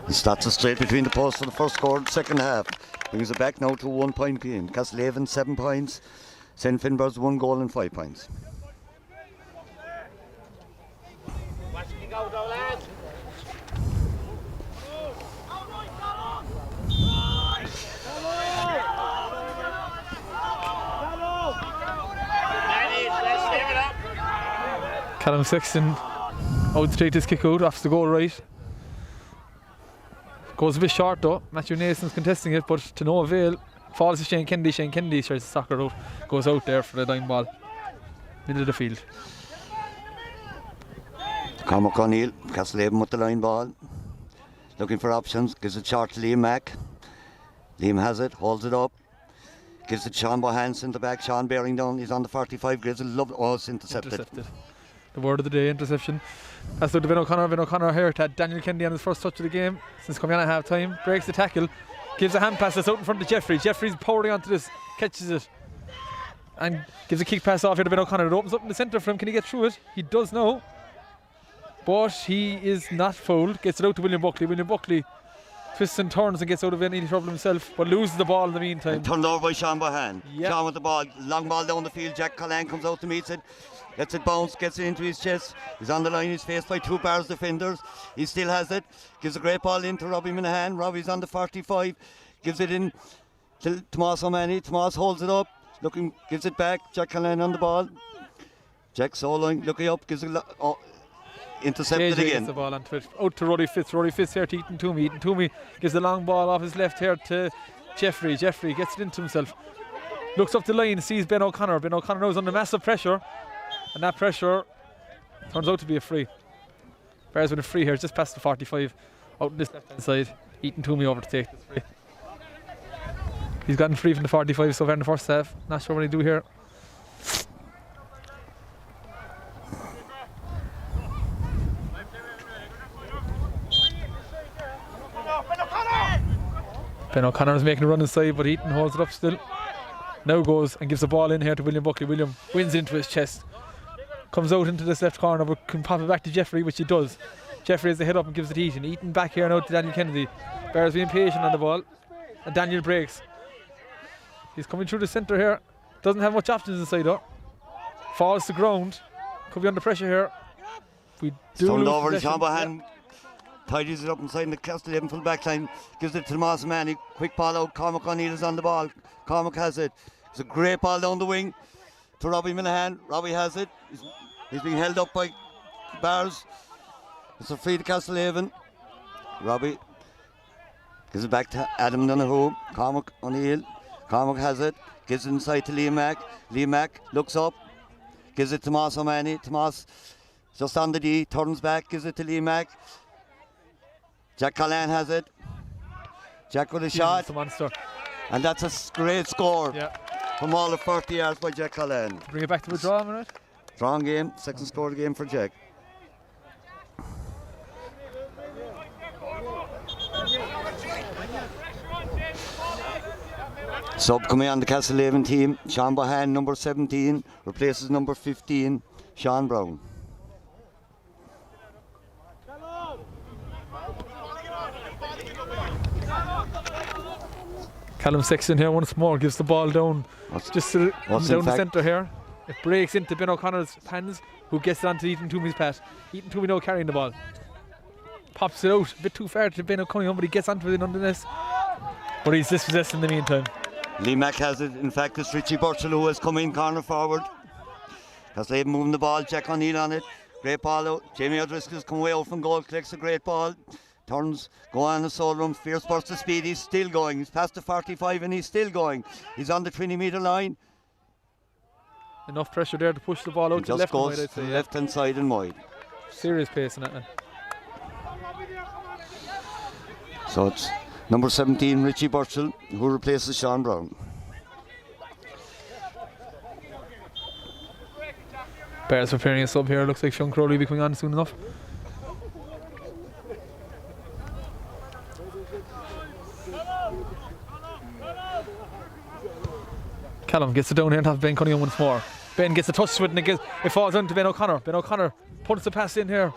A: He starts it straight between the posts for the first score of the second half. Brings it back now to 1 point game. Castlehaven 7 points. St Finbarrs 1 goal and 5 points.
D: Callum Sexton out to take this kick out off the goal right. Goes a bit short though. Matthew Nason's contesting it, but to no avail. Falls to Shane Kennedy. Shane Kennedy tries to soccer out. Goes out there for the line ball. Middle of the field.
A: Cormac O'Neill, Castlehaven with the line ball. Looking for options. Gives it short to Liam Mack. Liam has it, holds it up. Gives it Sean Bohan in the back. Sean bearing down. He's on the 45. Gives it love. Oh, it's intercepted.
D: The word of the day, interception. That's looked to Ben O'Connor. Ben O'Connor here had Daniel Kennedy on his first touch of the game since coming on at half time. Breaks the tackle, gives a hand pass that's out in front of Jeffrey. Jeffrey's powering onto this, catches it, and gives a kick pass off here to Ben O'Connor. It opens up in the centre for him. Can he get through it? He does now, but he is not fouled. Gets it out to William Buckley. William Buckley twists and turns and gets out of any trouble himself, but loses the ball in the meantime.
A: And turned over by Sean Bohan.
D: Yep.
A: Sean with the ball, long ball down the field. Jack Collan comes out to meet it. Gets it bounced, gets it into his chest. He's on the line, he's faced by 2 Barrs defenders. He still has it. Gives a great ball in to Robbie Minahan. Robbie's on the 45. Gives it in to Tomas O'Mahony. Tomas holds it up. Looking, gives it back. Jack Collan on the ball. Jack Soling looking up, gives it intercepted
D: JJ
A: again.
D: gets the ball onto it. Out to Roddy Fitz. Roddy Fitz here to Ethan Toomey. Ethan Toomey gives the long ball off his left here to Jeffrey. Jeffrey gets it into himself. Looks up the line, sees Ben O'Connor. Ben O'Connor now is under massive pressure. And that pressure turns out to be a free. Bears with a free here, just past the 45. Out on this left hand side. Ethan Toomey over to take this free. He's gotten free from the 45 so far in the first half. Not sure what he do here. Ben O'Connor is making a run inside, but Eaton holds it up still. Now goes and gives the ball in here to William Buckley. William wins into his chest. Comes out into this left corner, but can pop it back to Jeffrey, which he does. Jeffrey has the head up and gives it to Eaton. Eaton back here now to Daniel Kennedy. Bears being patient on the ball. And Daniel breaks. He's coming through the centre here. Doesn't have much options inside though. Falls to ground. Could be under pressure here. We do
A: Turned
D: lose
A: over to
D: possession.
A: Sean Bohan. Tidies it up inside in the Castlehaven full back line. Gives it to Tomas O'Mahony. Quick ball out. Cormac O'Neill is on the ball. Cormac has it. It's a great ball down the wing to Robbie Minahan. Robbie has it. He's being held up by Barrs. It's a free to Castlehaven. Robbie gives it back to Adam Donoghue. Cormac O'Neill. Cormac has it. Gives it inside to Liam Mack. Liam Mack looks up. Gives it to Tomas O'Mahony. Tomas just on the D. Turns back. Gives it to Liam Mack. Jack Collan has it. Jack with a shot.
D: It's a monster.
A: And that's a great score.
D: Yeah.
A: from all of 40 yards by Jack Cullen.
D: Bring it back to a draw, am I right?
A: Strong game, second score of the game for Jack. Sub coming on the Castlehaven team, Sean Bohan, number 17, replaces number 15, Sean Brown.
D: Callum Sexton here once more gives the ball down just down the centre here. It breaks into Ben O'Connor's hands, who gets it onto Ethan Toomey's pass. Ethan Toomey now carrying the ball. Pops it out a bit too far to Ben O'Connor, but he gets onto it nonetheless. But he's dispossessed in the meantime.
A: Lee Mack has it. In fact, it's Richie Burchell who has come in corner forward. Castlehaven moving the ball, Jack O'Neill on it. Great ball out. Jamie O'Driscoll's come away out from goal, collects a great ball. Turns, go on the sole run, fierce burst of speed, he's still going. He's past the 45 and he's still going. He's on the 20-metre line.
D: Enough pressure there to push the ball out to the left
A: goes
D: and wide, I'd say,
A: left hand side and wide.
D: Serious pace in that, man.
A: So it's number 17, Richie Burchell, who replaces Sean Brown.
D: Bears preparing a sub here. Looks like Sean Crowley will be coming on soon enough. Callum gets it down here and have Ben Cunningham once more. Ben gets a touch with it and it falls on to Ben O'Connor. Ben O'Connor puts the pass in here.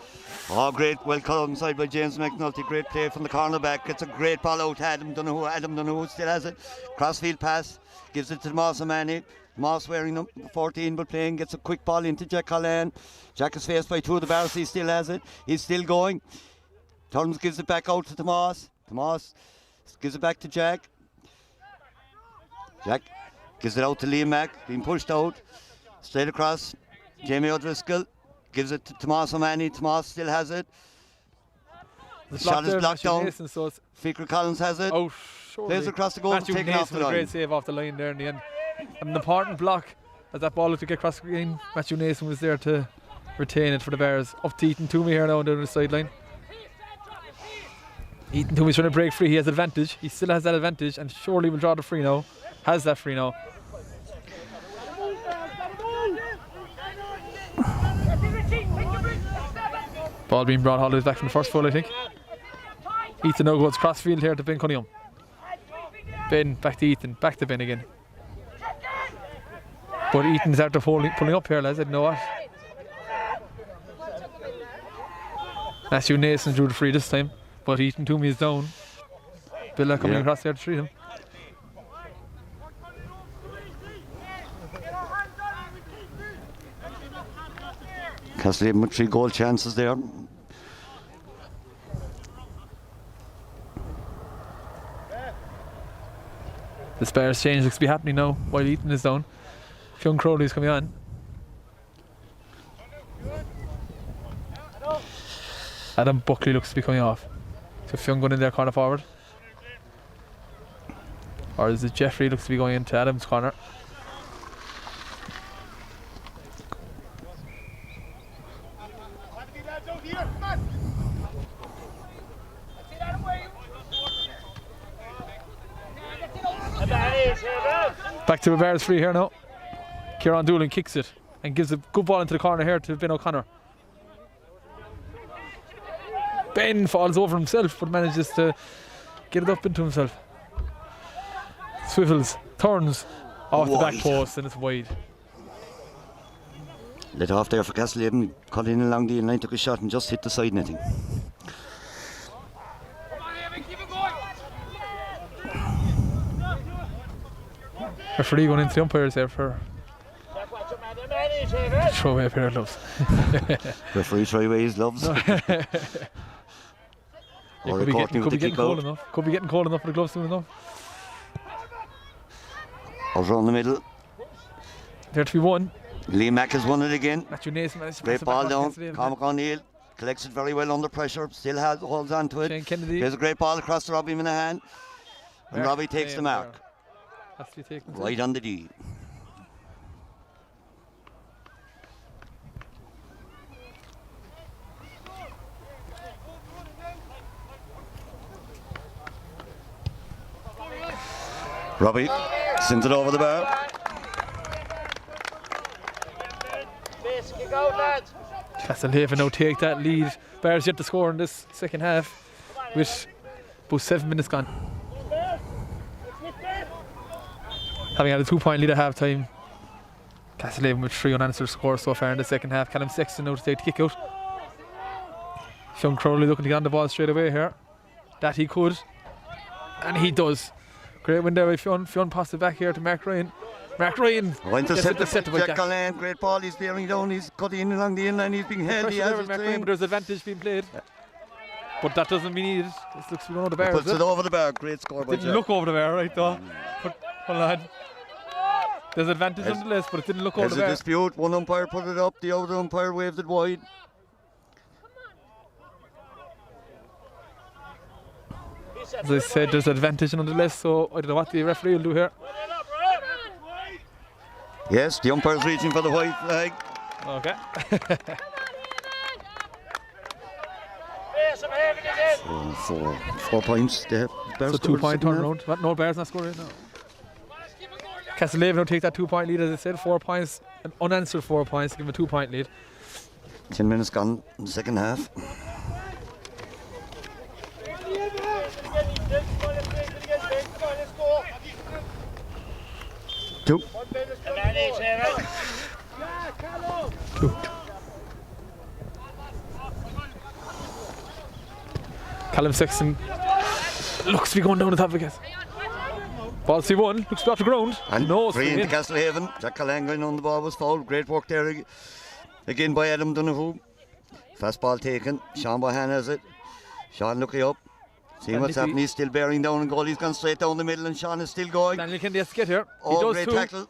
A: Oh, great, well cut inside by James McNulty. Great play from the cornerback. Gets a great ball out to Adam Donoghue. Adam Donoghue still has it. Crossfield pass. Gives it to Moss O'Mahony. Moss wearing number 14 but playing. Gets a quick ball into Jack Cullen. Jack is faced by two of the Barrs. He still has it. He's still going. Turns, gives it back out to Tomas. Tomas gives it back to Jack. Jack gives it out to Liam Mack. Being pushed out. Straight across. Jamie O'Driscoll. Gives it to Tomas O'Mahony. Tomas still has it. The shot is blocked down. Fikra Collins has it.
D: Oh, surely.
A: Plays across the goal and taken off the line.
D: A great save off the line there in the end. An important block as that ball looked to get across the green. Matthew Nason was there to retain it for the Bears. Up to Ethan Toomey here now down the sideline. Ethan Toomey's trying to break free. He has advantage. He still has that advantage and surely will draw the free now. Has that free now. Ball being brought all the way back from the first full, I think. Ethan now goes crossfield here to Ben Cunningham. Ben back to Ethan, back to Ben again. But Ethan's after pulling up here, lads. I don't know what. Matthew Nason drew the free this time, but Ethan Toomey is down. Billa coming across there to treat him.
A: Castlehaven with 3 goal chances there.
D: The Bears change looks to be happening now while Ethan is down. Fionn Crowley is coming on. Adam Buckley looks to be coming off. So Fionn going in there corner forward. Or is it Jeffrey looks to be going into Adam's corner? Back to the Bears free here now. Kieran Doolan kicks it and gives a good ball into the corner here to Ben O'Connor. Ben falls over himself but manages to get it up into himself. Swivels, turns off the back post and it's wide.
A: Let off there for Castlehaven. Cut in along the line, took a shot and just hit the side netting.
D: Referee going into the umpires there for throw away a pair of gloves.
A: Referee throw away his gloves.
D: Could be getting cold enough. Could be getting cold enough for the gloves soon enough.
A: Out around the middle.
D: There to be one.
A: Liam Mack has won it again.
D: Matthew Nason managed to
A: great ball down. Cormac O'Neill collects it very well under pressure. Still holds on to it.
D: Shane Kennedy.
A: There's a great ball across to Robbie Minahan. And Robbie takes the mark. Right on the D. Robbie sends it over the bar.
B: Kick out, lads.
D: Castlehaven now take that lead. Bears yet to score in this second half with about 7 minutes gone. Having had a 2-point lead at half time. Castlehaven with 3 unanswered scores so far in the second half. Callum Sexton now to take the kick out. Sean Crowley looking to get on the ball straight away here. That he could. And he does. Great win there by Fionn. Fionn passed it back here to Mark Ryan. Mark Ryan
A: Went to
D: gets
A: set
D: it
A: the
D: by
A: Jack Allen. Great ball. He's bearing down. He's cutting in along the inline. He's being held. He has his
D: Mark Ryan,
A: train.
D: but there's advantage being played. But that doesn't mean it. This looks to be one of the Bears.
A: Puts it over the bar. Great score by
D: Didn't
A: Jack.
D: look over the bar, right though. But hold on. There's advantage on the list, but it didn't look over
A: There's
D: the
A: a
D: bar.
A: dispute. One umpire put it up. The other umpire waved it wide.
D: As I said, there's advantage on the list, so I don't know what the referee will do here.
A: Yes, the umpire's reaching for the white flag.
D: Okay.
A: 4 points. The Bears
D: So
A: scored
D: 2-point
A: second half.
D: turnaround. What? No, Bears not scoring. No. Castlehaven will take that 2-point lead, as I said. 4 points, an unanswered 4 points, give him a 2-point lead.
A: 10 minutes gone in the second half. Two.
D: Callum Sexton looks to be going down the top of it. Ball C1, looks to be off the ground.
A: And
D: no,
A: free
D: straight
A: into
D: in.
A: Castlehaven. Jack Calangan on the ball was fouled. Great work there again by Adam Donoghue. Fast ball taken. Sean Bohan has it. Sean looking up. Seeing
D: And
A: what's
D: Nicky.
A: happening. He's still bearing down and goal. He's gone straight down the middle and Sean is still going.
D: Daniel Kennedy has to get here.
A: Oh,
D: he does
A: great
D: too.
A: tackle.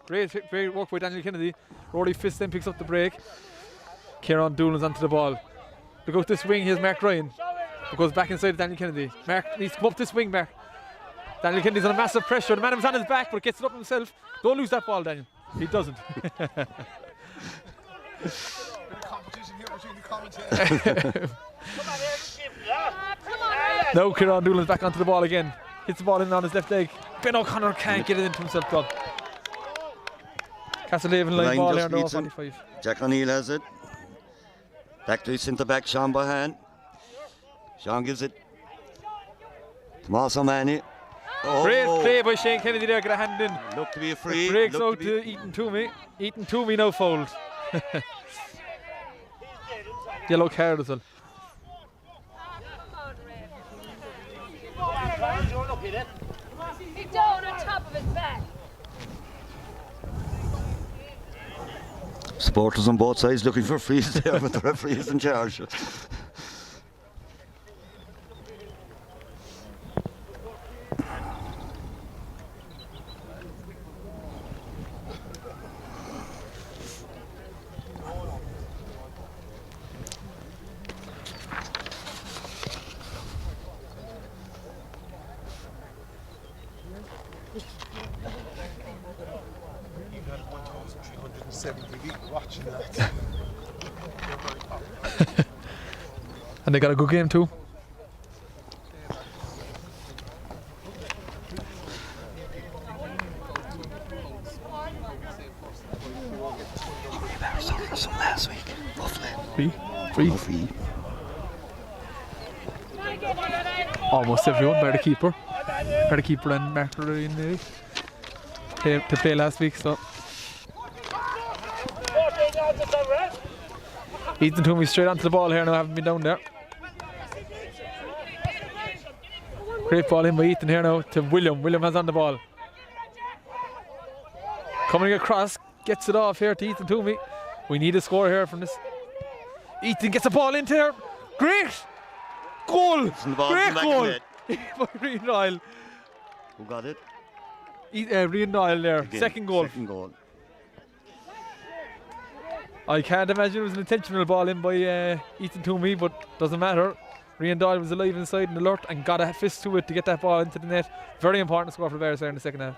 D: Great work by Daniel Kennedy. Rory Fist then picks up the break. Kieran Doolan's onto the ball. Look out this wing, here's Mark Ryan. It goes back inside Daniel Kennedy. Mark needs to come up this wing, Mark. Daniel Kennedy's under massive pressure. The man was on his back, but gets it up himself. Don't lose that ball, Daniel. He doesn't. Now Kieran Doolan's back onto the ball again. Hits the ball in on his left leg. Ben O'Connor can't get it into himself, though. Castlehaven line
A: Line
D: ball
A: just
D: here, no
A: beats him.
D: 45.
A: Jack O'Neill has it. Back to his centre back, Sean Bohan. Sean gives it to Marcel Manny. Oh,
D: Great play by Shane Kennedy there, get a hand in.
A: Looked to be a free.
D: Breaks
A: looked
D: out
A: to
D: to Ethan Toomey. Ethan Toomey now fouled. Yellow card as well.
E: He's down on top of his back.
A: Supporters on both sides looking for frees there, but the referee is in charge.
C: You got 1,370 people watching that.
D: And they got a good game too.
A: Some last week.
D: Free. Almost everyone, bar the keeper. Bar the keeper and Mark Ryan to play last week, so. Ethan Toomey straight onto the ball here now, haven't been down there. Great ball in by Ethan here now to William. William has on the ball. Coming across, gets it off here to Ethan Toomey. We need a score here from this. Ethan gets the ball into here. Great goal!
A: The ball
D: Great
A: from back
D: goal!
A: in
D: By Rian Doyle.
A: Who got it?
D: Rian Doyle there.
A: Again,
D: Second goal.
A: Second goal.
D: I can't imagine it was an intentional ball in by Ethan Toomey, but doesn't matter. Rian Doyle was alive inside and alert and got a fist to it to get that ball into the net. Very important score for the Bears there in the second half.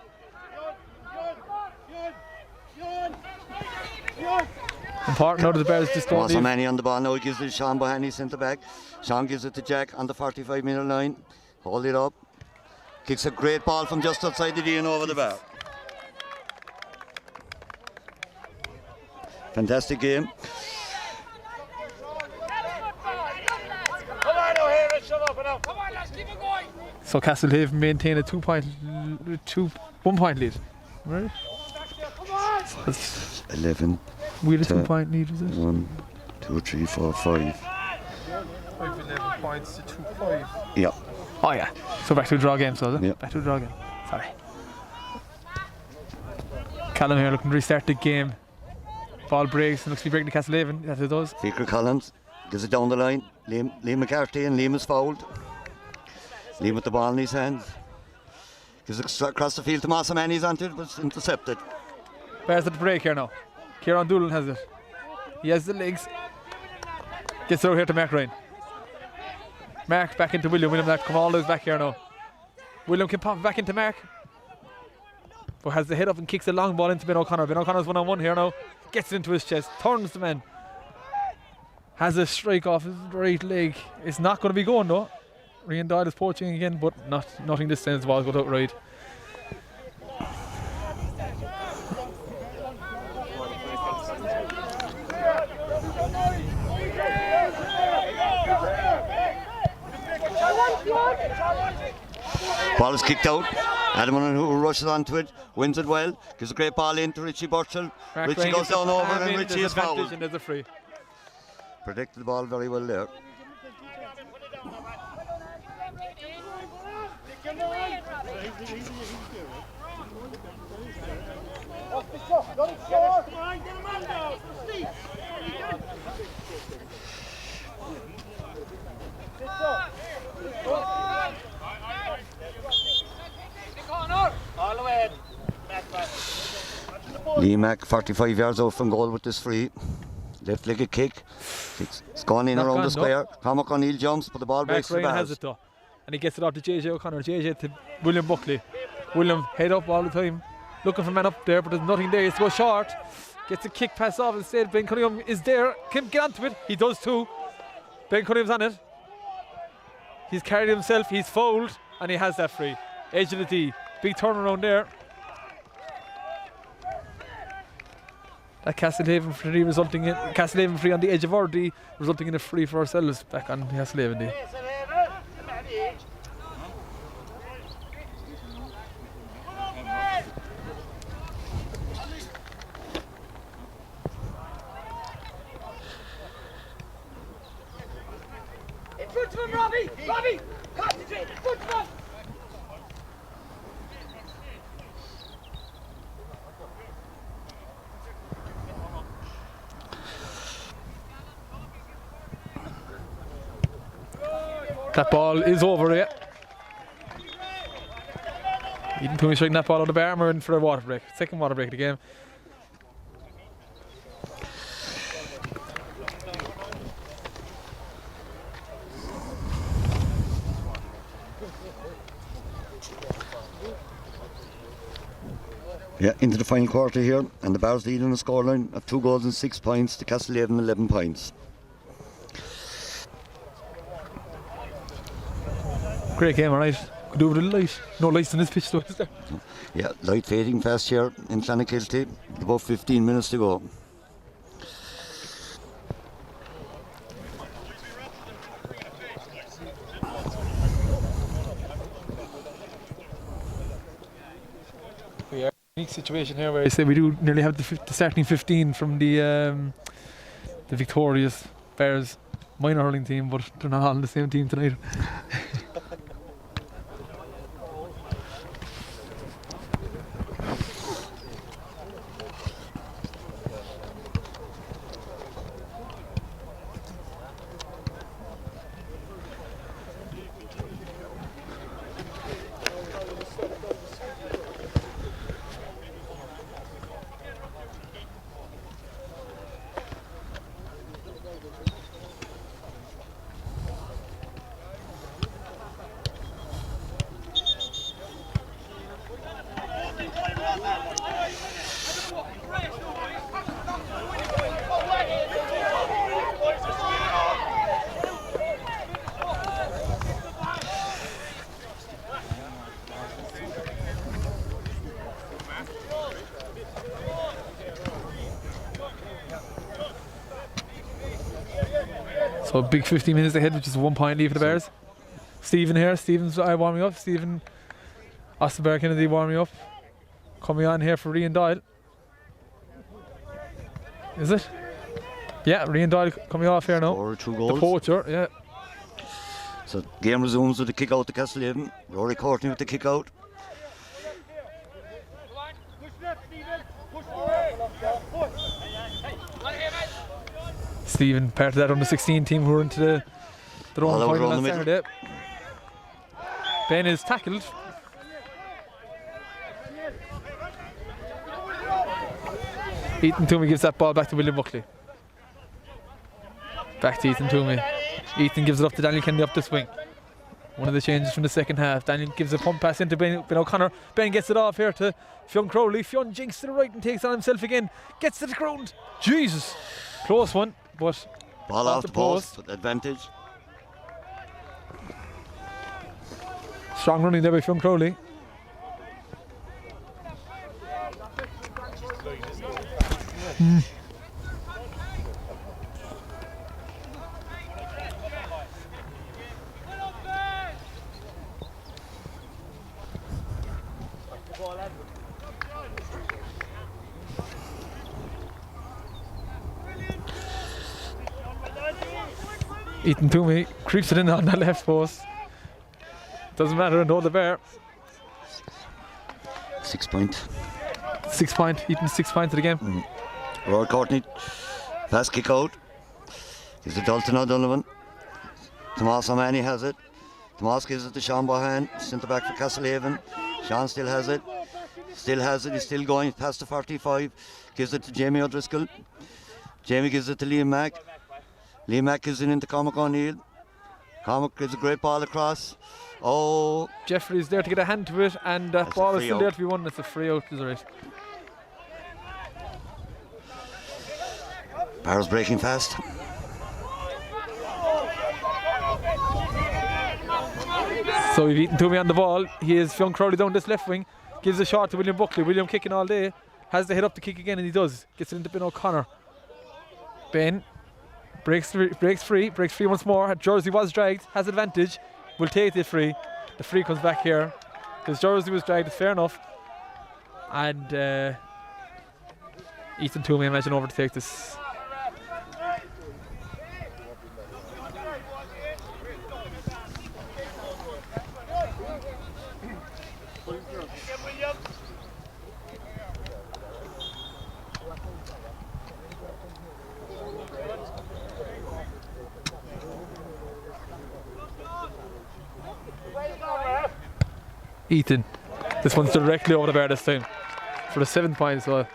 D: Important now that the Bears just don't
A: Marcel
D: leave.
A: Manny on the ball now. He gives it to Sean Bohan, centre back. Sean gives it to Jack on the 45-metre line. Hold it up. Kicks a great ball from just outside the D and over the bar. Fantastic game.
B: Come on now, Harry, shut up now. Come on, let's keep it going.
D: So Castlehaven maintain a 1 point lead. Right?
B: Come on.
A: 11.
D: We had a 2
A: Ten.
D: point lead, was it?
A: 1, 2, 3, 4, 5.
C: 11 points to 2-5.
A: Yeah.
D: Oh yeah. So back to a draw game, so is it?
A: Yeah.
D: Back to a draw game. Sorry. Callum here looking to restart the game. Ball breaks and looks to be breaking to Castlehaven. Yes, it does.
A: Vicar Collins gives it down the line. Liam McCarthy, and Liam is fouled. Liam with the ball in his hands. Gives it across the field to Mossaman. He's onto it, but it's intercepted.
D: Bears at the break here now. Kieran Doolan has it. He has the legs. Gets it over here to Mark Ryan. Mark back into William. William that come all the way back here now. William can pop back into Mark. But has the head up and kicks a long ball into Ben O'Connor. Ben O'Connor's 1-on-1 here now. Gets it into his chest. Turns the man. Has a strike off his right leg. It's not going to be going though. Rian Doyle is poaching again, but nothing this time. The ball goes out right.
A: Ball is kicked out. Adam who rushes onto it, wins it well, gives a great ball in to Richie Burchell.
D: Mark
A: Richie
D: Ryan
A: goes
D: gets
A: down
D: the
A: over
D: palm
A: and
D: in,
A: Richie
D: there's
A: is
D: advantage
A: fouled.
D: and there's a free.
A: Protected the ball very well there.
B: All the way.
A: Lee Mack 45 yards out from goal with this free. Left legged kick. It's gone in
D: Not
A: around
D: gone,
A: the square. Cormac O'Neill jumps, but the ball
D: Mark
A: breaks the
D: Ryan has
A: bars.
D: it though. And he gets it off to JJ O'Connor. JJ to William Buckley. William head up all the time. Looking for man up there, but there's nothing there. He's go short. Gets a kick pass off instead. Ben Cunningham is there. Can get onto it. He does too. Ben Cunningham's on it. He's carried himself. He's fouled. And he has that free. Edge of the D. Big turnaround there. That Castlehaven free resulting in Castlehaven free on the edge of our D, resulting in a free for ourselves back on Castlehaven D.
B: In front of him, Robbie! Robbie! Concentrate! In front of him!
D: That ball is over here. Eden Toomey striking that ball out of the bar. We're in for a water break. Second water break of the game.
A: Yeah, into the final quarter here, and the Bars lead on the scoreline of 2 goals and 6 points to Castlehaven 11 points.
D: Great game, alright. Could do with a little light. No lights on this pitch though, is there?
A: Yeah, light fading fast here in Clonakilty. About 15 minutes to go.
D: We are in a unique situation here where I say we do nearly have the starting 15 from the victorious Bears minor hurling team, but they're not all on the same team tonight. So a big 15 minutes ahead, which is 1 point lead for the Bears. Stephen here. Stephen's warming up. Stephen Osterberg Kennedy warming up. Coming on here for Rian Doyle. Is it? Yeah, Rian Doyle coming off here now.
A: 4 or 2 goals.
D: The poacher, yeah.
A: So game resumes with the kick out to Castlehaven. Rory Courtney with the kick out.
D: Stephen, part of that under 16 team who were into the
A: All
D: own
A: out
D: final
A: around
D: on
A: the middle.
D: Saturday. Ben is tackled. Ethan Toomey gives that ball back to William Buckley. Back to Ethan Toomey. Ethan gives it up to Daniel Kennedy up this wing. One of the changes from the second half. Daniel gives a pump pass into Ben O'Connor. Ben gets it off here to Fionn Crowley. Fionn jinks to the right and takes it on himself again. Gets to the ground. Jesus. Close one, but
A: Ball off the post. Advantage.
D: strong running there by Fionn Crowley. Ethan Toomey creeps it in on that left post. Doesn't matter, and all the Bear.
A: 6 point.
D: 6 point. Ethan 6 points of the game.
A: Rory Courtney. Pass kick out. Gives it Dalton O'Donovan. Tomas O'Mahony has it. Tomas gives it to Sean Bohan. Centre back for Castlehaven. Sean still has it. Still has it. He's still going past the 45. Gives it to Jamie O'Driscoll. Jamie gives it to Liam Mack. Liam Mack gives it into Cormac O'Neill. Cormac gives a great ball across. Oh,
D: Jeffrey's there to get a hand to it, and that
A: That's
D: ball
A: a
D: is
A: free
D: still
A: out.
D: there to be won. It's a free out, is right.
A: Barrow's breaking fast.
D: So we've Ethan Toomey on the ball. He is Fionn Crowley down this left wing. Gives a shot to William Buckley. William kicking all day. Has to head up the kick again, and he does. Gets it into Ben O'Connor. Ben breaks free once more. Jersey was dragged, has advantage. Will take the free. The free comes back here because Jersey was dragged. It's fair enough. And Ethan Toomey, I imagine, over to take this. Ethan. This one's directly over the bar this time for the 7th point. So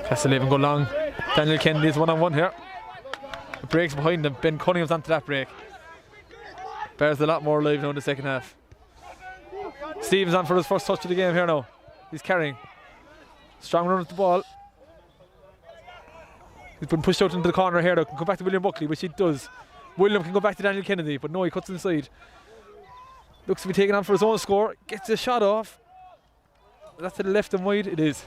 D: Castlehaven go long. Daniel Kennedy is 1-on-1 here. The breaks behind them. Ben Cunningham's onto that break. Bears a lot more alive now in the second half. Stevens on for his first touch of the game here now. He's carrying. Strong run with the ball. He's been pushed out into the corner here. Can go back to William Buckley, which he does. William can go back to Daniel Kennedy, but no, he cuts inside. Looks to be taken on for his own score. Gets a shot off. That's to the left and wide. It is.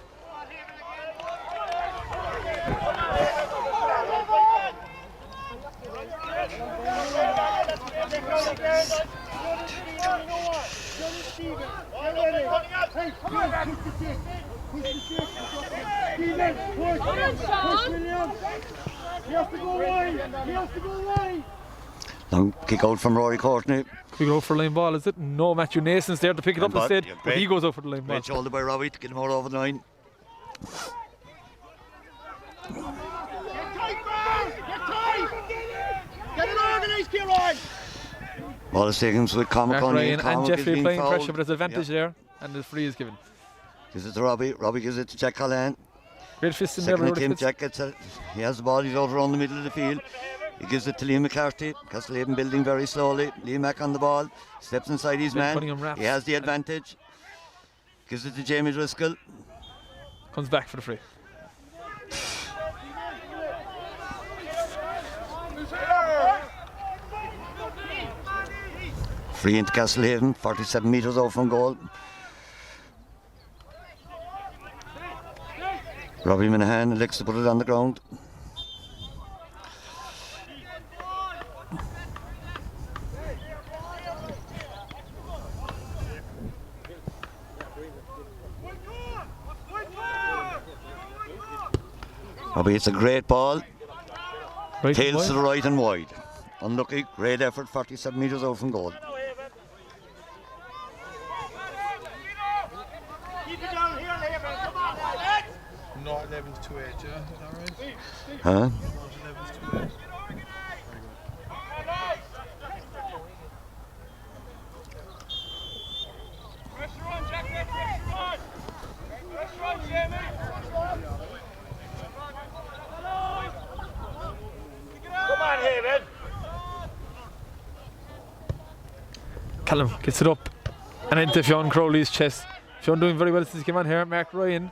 A: Long kick out from Rory Courtney.
D: We go for a line ball, is it? No, Matthew Nason's there to pick it up
A: Line ball,
D: instead,
A: yeah,
D: but
A: great.
D: he goes out for the line ball.
A: Great shoulder by Robbie to get him out over the line.
B: Get it organised, Kieran!
A: Ball is taken with Cormac
D: Mark
A: O'Neill.
D: Ryan and
A: Cormac is
D: Jeffrey
A: being
D: applying
A: fouled.
D: pressure, but there's advantage
A: Yeah.
D: there, and the free is given.
A: Gives it to Robbie. Robbie gives it to Jack Callan.
D: Great fist in there.
A: Second
D: but
A: attempt,
D: it's-
A: Jack gets it. He has the ball, he's over around the middle of the field. He gives it to Liam McCarthy. Castlehaven building very slowly. Liam Mack on the ball. Steps inside his
D: Ben
A: man.
D: Cunningham wraps.
A: He has the advantage. Gives it to Jamie Driscoll.
D: Comes back for the free.
A: Free into Castlehaven, 47 metres out from goal. Robbie Minahan elects to put it on the ground. Robbie, it's a great ball.
D: Right,
A: Tails to
D: wide.
A: the right and wide. Unlucky, great effort, 47 metres out from goal.
B: Keep it down here, Haven. Come on, lads.
C: Not 11 to 8, yeah? Is that right?
A: Huh?
C: Not 11 to 8.
B: Pressure on, Jack. Pressure on. Pressure on, Jamie. Come on, Haven.
D: Callum gets it up and into Fionn Crowley's chest. Fionn doing very well since he came on here. Mark Ryan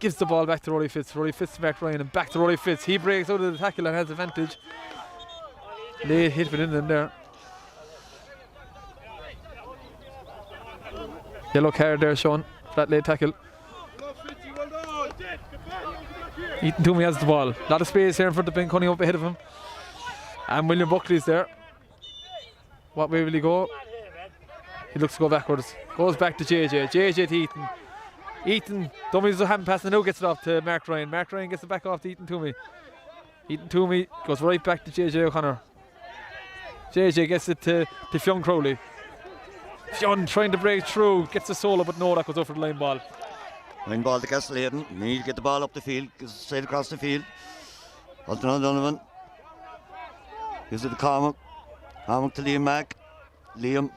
D: gives the ball back to Rolly Fitz. Rolly Fitz to Mark Ryan and back to Rolly Fitz. He breaks out of the tackle and has advantage. Late hit within them there. Yellow card there, Sean, for that late tackle. Ethan Toomey has the ball. A lot of space here in front of Ben Cunningham up ahead of him. And William Buckley's there. What way will he go? He looks to go backwards. Goes back to JJ. JJ to Ethan. Ethan dummies the hand pass and now gets it off to Mark Ryan. Mark Ryan gets it back off to Ethan Toomey. Ethan Toomey goes right back to JJ O'Connor. JJ gets it to Fionn Crowley. Fionn trying to break through. Gets the solo but no, that goes over the line ball.
A: Line ball to Castlehaven. Need to get the ball up the field. Gets it straight across the field. Alton Donovan. Gives it to Cormac. Cormac to Liam Mack. Liam.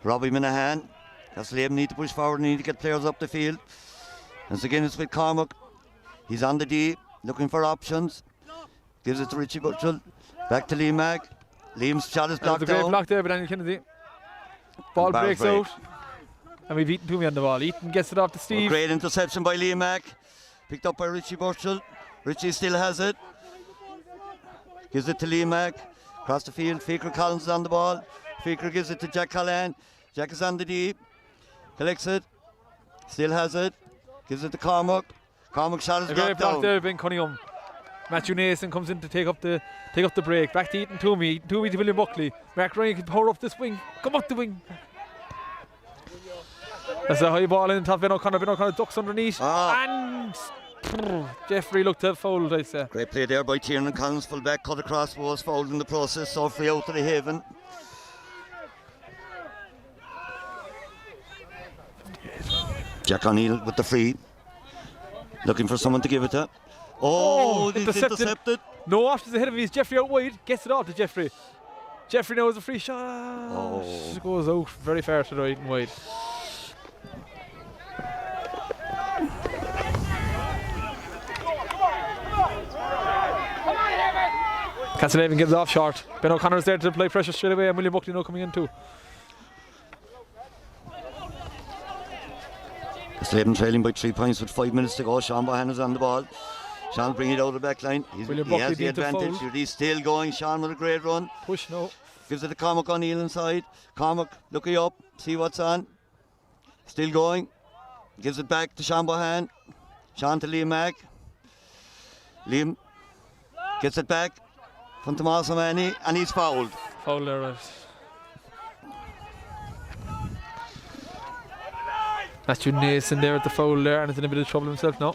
A: Robbie Minahan. Castlehaven need to push forward. Need to get players up the field. Once again it's with Cormac. He's on the D. Looking for options. Gives it to Richie Butchell. Back to Liam Mack. Liam's shot is blocked
D: There's a great
A: down.
D: block there by Daniel Kennedy. Ball
A: Barnes
D: breaks
A: break.
D: out. And we've Ethan Toomey on the ball. Ethan gets it off to Steve.
A: Great interception by Liam Mack. Picked up by Richie Burchell. Richie still has it. Gives it to Liam Mack. Across the field. Faker Collins is on the ball. Faker gives it to Jack Callan. Jack is on the D. Collects it. Still has it. Gives it to Cormac. Cormac shot is
D: A great
A: blocked
D: block
A: down.
D: there, Ben Cunningham. Matthew Nason comes in to take up the break. Back to Ethan Toomey. Ethan Toomey to William Buckley. Mark Ryan can power up this wing. Come up the wing. That's a high ball in the top. Ben O'Connor ducks underneath. And Jeffrey looked to have fouled, I'd say.
A: Great play there by Tiernan Collins. Full back. Cut across. Was fouled in the process. So free out to the Haven. Jack O'Neill with the free. Looking for someone to give it to. Oh, it's intercepted.
D: No options ahead of him. He's Jeffrey out wide. Gets it off to Jeffrey. Jeffrey now has a free shot.
A: Oh.
D: Goes out very far to the right and wide. Castlehaven gives it off short. Ben O'Connor's there to apply pressure straight away and William Buckley now coming in too.
A: Castlehaven trailing by 3 points with 5 minutes to go. Sean Bohan is on the ball. Sean bring it out of the back line. He
D: William
A: has
D: Buckley
A: the
D: being
A: advantage.
D: default.
A: He's still going. Sean with a great run.
D: Push no.
A: Gives it to Cormac O'Neill inside. Cormac looking up. See what's on. Still going. Gives it back to Sean Bohan. Sean to Liam Mack. Liam gets it back from Tomas O'Mahony and he's fouled.
D: Foul there, right. Matthew Nason there at the foul there and is in a bit of trouble himself now.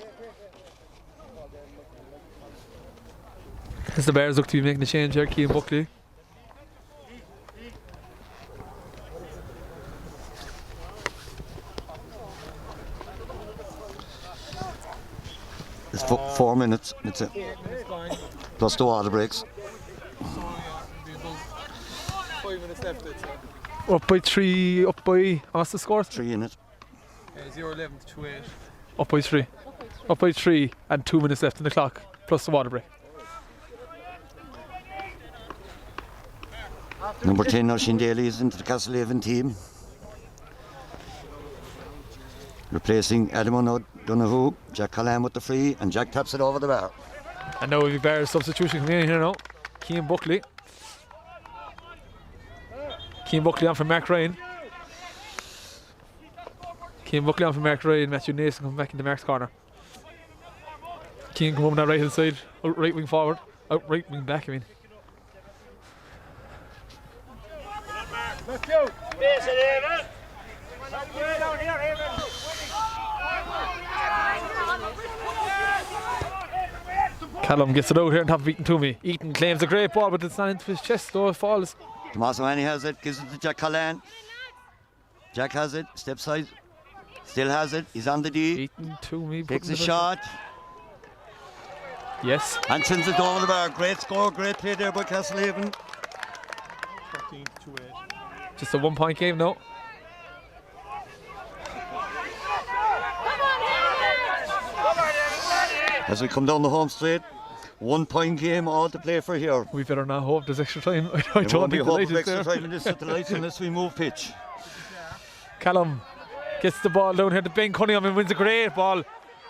D: As the Bears look to be making a change here, Keane Buckley.
A: It's 4 minutes. That's it. Plus the water breaks.
C: 5 minutes left, it's
D: Up by 3, what's the score?
A: 3 in it.
C: 0-11 to 2-8.
D: Up by 3. Up by 3 and 2 minutes left in the clock, plus the water break.
A: Number 10, Oisin Daly, is into the Castlehaven team. Replacing Adam O'Donoghue, Jack Callan with the free, and Jack taps it over the bar.
D: And now we've Bears substitution coming in here now. Keane Buckley. Keane Buckley on from Mark Ryan. Matthew Nason coming back into Mark's corner. Keane come over on that right hand side, out right wing forward, out right wing back, I mean.
B: Let's go. Pace it, Eamon. Down here, Eamon.
D: Callum gets it out here on top of Eaton Toomey. Eaton claims a great ball, but it's not into his chest, though it falls.
A: Tommaso Manny has it, gives it to Jack Callan. Jack has it, step side, still has it, he's on the D.
D: Eaton Toomey
A: Takes a shot.
D: Yes.
A: And sends it over the bar. Great score, great play there by Castlehaven.
C: 13-8.
D: Just a 1 point game now.
A: As we come down the home straight, 1 point game, all to play for here.
D: We better not hope there's extra time. I
A: There
D: don't
A: won't be
D: think the
A: hope
D: light
A: of
D: is
A: extra
D: there.
A: time in this at the lights unless we move pitch.
D: Callum gets the ball down here to Ben Cunningham and wins a great ball.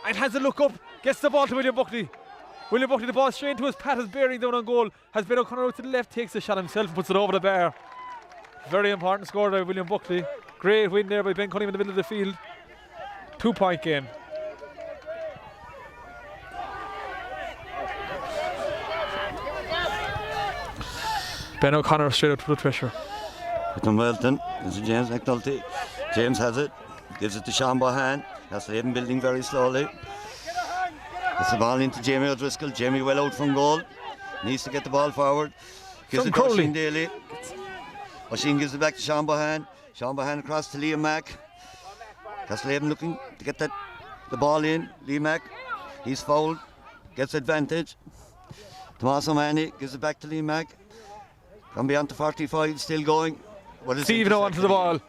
D: And has a look up, gets the ball to William Buckley. William Buckley, the ball straight into his pat, is bearing down on goal. Has Ben O'Connor out to the left, takes the shot himself and puts it over the bar. Very important score by William Buckley. Great win there by Ben Cunningham in the middle of the field. 2 point game. Ben O'Connor straight out to the pressure.
A: From Welton, this is James McNulty. James has it, gives it to Sean Bohan. Castlehaven building very slowly. Gets the ball into Jamie O'Driscoll. Jamie well out from goal. Needs to get the ball forward. Gives
D: From
A: it to
D: Crowley.
A: Oisin Daly. Oisin gives it back to Sean Bohan. Sean Bohan across to Liam Mack. Castlehaven looking to get the ball in. Liam Mack, he's fouled. Gets advantage. Tommaso Manny gives it back to Liam Mack. Come beyond to 45, still going. What is
D: Steve now onto the ball.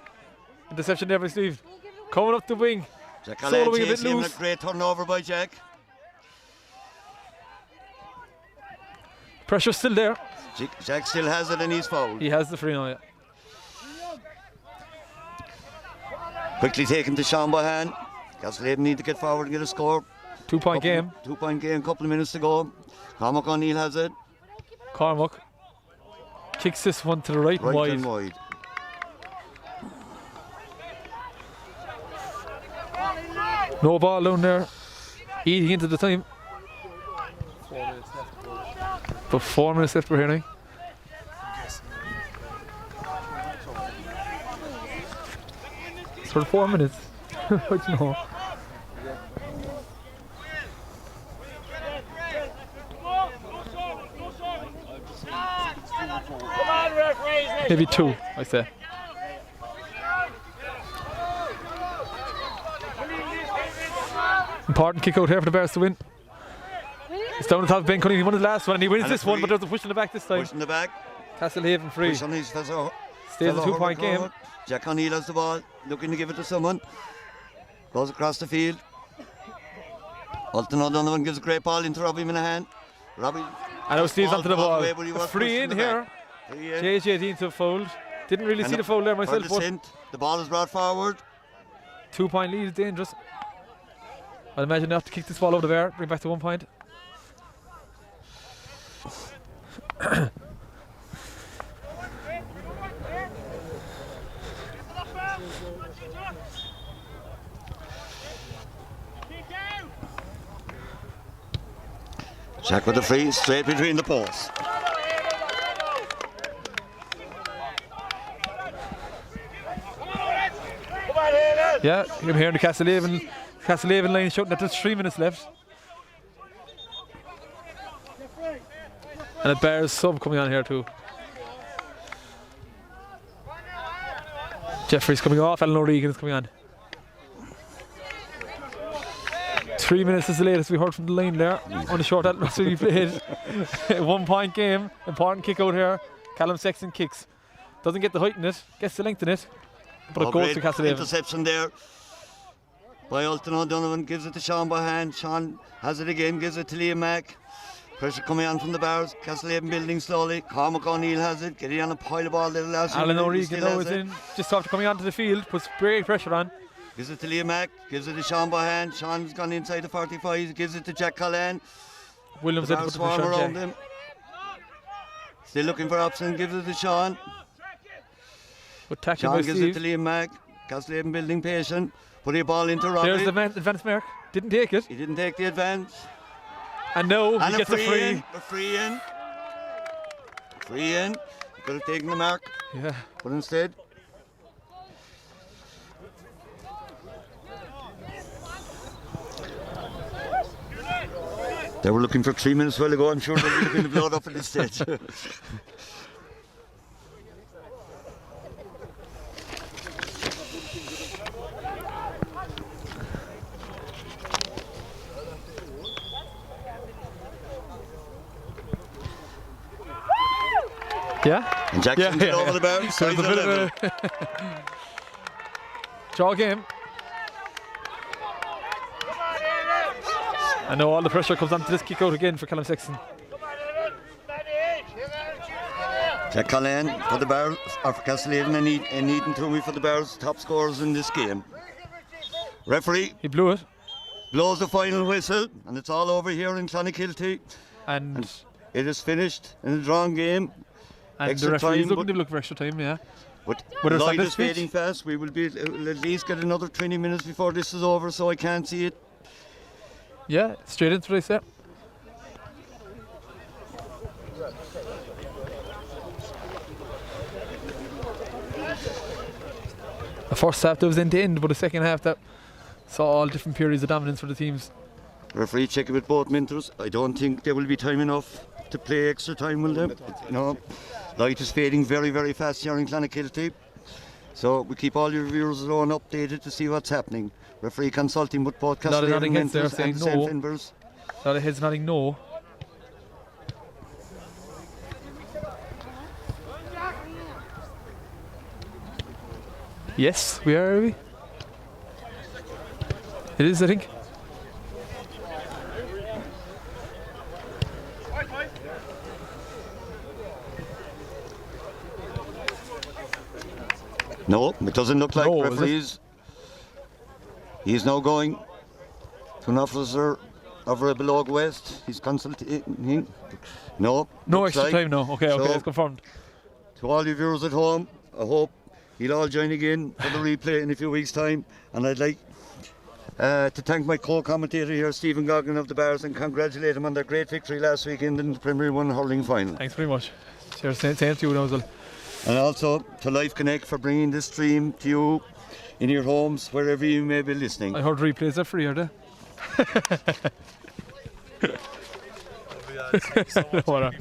D: Interception there by Steve. Coming up the wing.
A: Jack
D: Soloing
A: Allen
D: a bit
A: chasing him, a
D: loose.
A: great turnover by Jack.
D: Pressure still there.
A: Jack still has it and he's fouled.
D: He has the free now, yeah.
A: Quickly taken to Sean Bohan. Castlehaven need to get forward and get a score.
D: 2 point game.
A: 2 point game, couple of minutes to go. Cormac O'Neill has it.
D: Cormac kicks this one to the right,
A: Right
D: wide.
A: and wide.
D: No ball down there. Eating into the time.
C: 4 minutes left.
D: But 4 minutes left for here now. It's for 4 minutes. I don't know.
B: Come on, referees.
D: Maybe 2, I say. Important kick out here for the Bears to win. It's down the top of Ben Cunningham. He won his last one and he wins
A: And
D: this
A: a
D: one,
A: free.
D: but there's a push in the back this time.
A: Push in the back.
D: Castlehaven free.
A: Push on his fellow.
D: Stays a 2 point game.
A: Jack O'Neill has the ball. Looking to give it to someone. Goes across the field. Alton O'Donovan gives a great ball into Robbie Minahan. Robbie.
D: And now Steve's onto the ball.
A: away, but he was
D: Free
A: pushed
D: in
A: the
D: here.
A: back. Free in.
D: JJ Dean to fold. Didn't really
A: And
D: see the foul there myself,
A: for
D: but
A: descent, the ball is brought forward.
D: 2 point lead is dangerous. I'd imagine they have to kick this ball over the bar, bring back to 1 point.
A: Jack with the free, straight between the posts.
D: Yeah, I'm hearing the Castlehaven line shouting that there's 3 minutes left. And a Bears sub coming on here too. Jeffrey's coming off, Alan O'Regan is coming on. 3 minutes is the latest we heard from the line there on the short that we played. 1 point game, important kick out here. Callum Sexton kicks. Doesn't get the height in it, gets the length in it, but it goes
A: Great
D: to Castlehaven.
A: interception there by Alton O'Donovan. Gives it to Sean Bohan. Sean has it again, gives it to Liam Mack. Pressure coming on from the Bars. Castlehaven building slowly. Cormac O'Neill has it. Getting on a pile of ball there the last
D: Alan
A: minute, he
D: O'Regan
A: still
D: now
A: has
D: is
A: it.
D: in, just after coming onto the field, puts great pressure on.
A: Gives it to Liam Mack. Gives it to Sean Bohan. Sean's gone inside the 45. Gives it to Jack Callan.
D: Williams
A: The
D: in to
A: Bars
D: put the pressure
A: swarm
D: on
A: around
D: Jack.
A: him. Still looking for options. Gives it to Sean.
D: But tackling
A: Sean
D: by
A: gives it to
D: Steve.
A: Liam Mack. Castlehaven building patient. Put a ball into Robbie.
D: There's the advance mark. Didn't take it.
A: He didn't take the advance.
D: And now
A: And
D: he gets a free.
A: in. A free in. Free in. He could have taken the mark,
D: Yeah.
A: but instead. They were looking for 3 minutes while ago. I'm sure they'll be looking to blow it up at this stage.
D: Yeah.
A: And Jackson
D: Yeah,
A: over the bar.
D: So it's a bit of a draw game. I know all the pressure comes onto this kick out again for Callum Sexton.
A: Jack Cullen for the Bears, or for Castlehaven, and Ethan Toomey for the Bears, top scorers in this game. Referee
D: He blew it.
A: blows the final whistle, and it's all over here in Clonakilty.
D: And
A: It is finished in a drawn game.
D: the
A: extra
D: referee's
A: time,
D: looking
A: but-
D: to look for extra time, yeah.
A: But
D: With
A: light
D: our
A: is fading fast. We will at least get another 20 minutes before this is over, so I can't see it.
D: Yeah, straight into race there. The first half that was end to end, but the second half that saw all different periods of dominance for the teams.
A: Referee check it with both mentors. I don't think there will be time enough to play extra time, will there? No. Light is fading very, very fast here in Clonakilty. So we keep all your viewers at home updated to see what's happening. Referee consulting with both
D: Lot of
A: Castlehaven
D: nodding heads there
A: mentors
D: saying
A: and St.
D: no.
A: Finbarrs.
D: A lot of heads nodding no. Yes, we are we? It is, I think.
A: No, it doesn't look like
D: No, is it?
A: referees. He's now going to an officer over below West. He's consulting. No.
D: No
A: looks
D: extra
A: like.
D: time now. Okay,
A: So,
D: it's confirmed.
A: To all you viewers at home, I hope you'll all join again for the replay in a few weeks' time. And I'd like to thank my co-commentator here, Stephen Goggin of the Bars, and congratulate him on their great victory last weekend in the Premier 1 hurling final.
D: Thanks very much. Cheers, same to you now as well.
A: And also to Life Connect for bringing this stream to you in your homes, wherever you may be listening.
D: I heard replays are free, are they? No,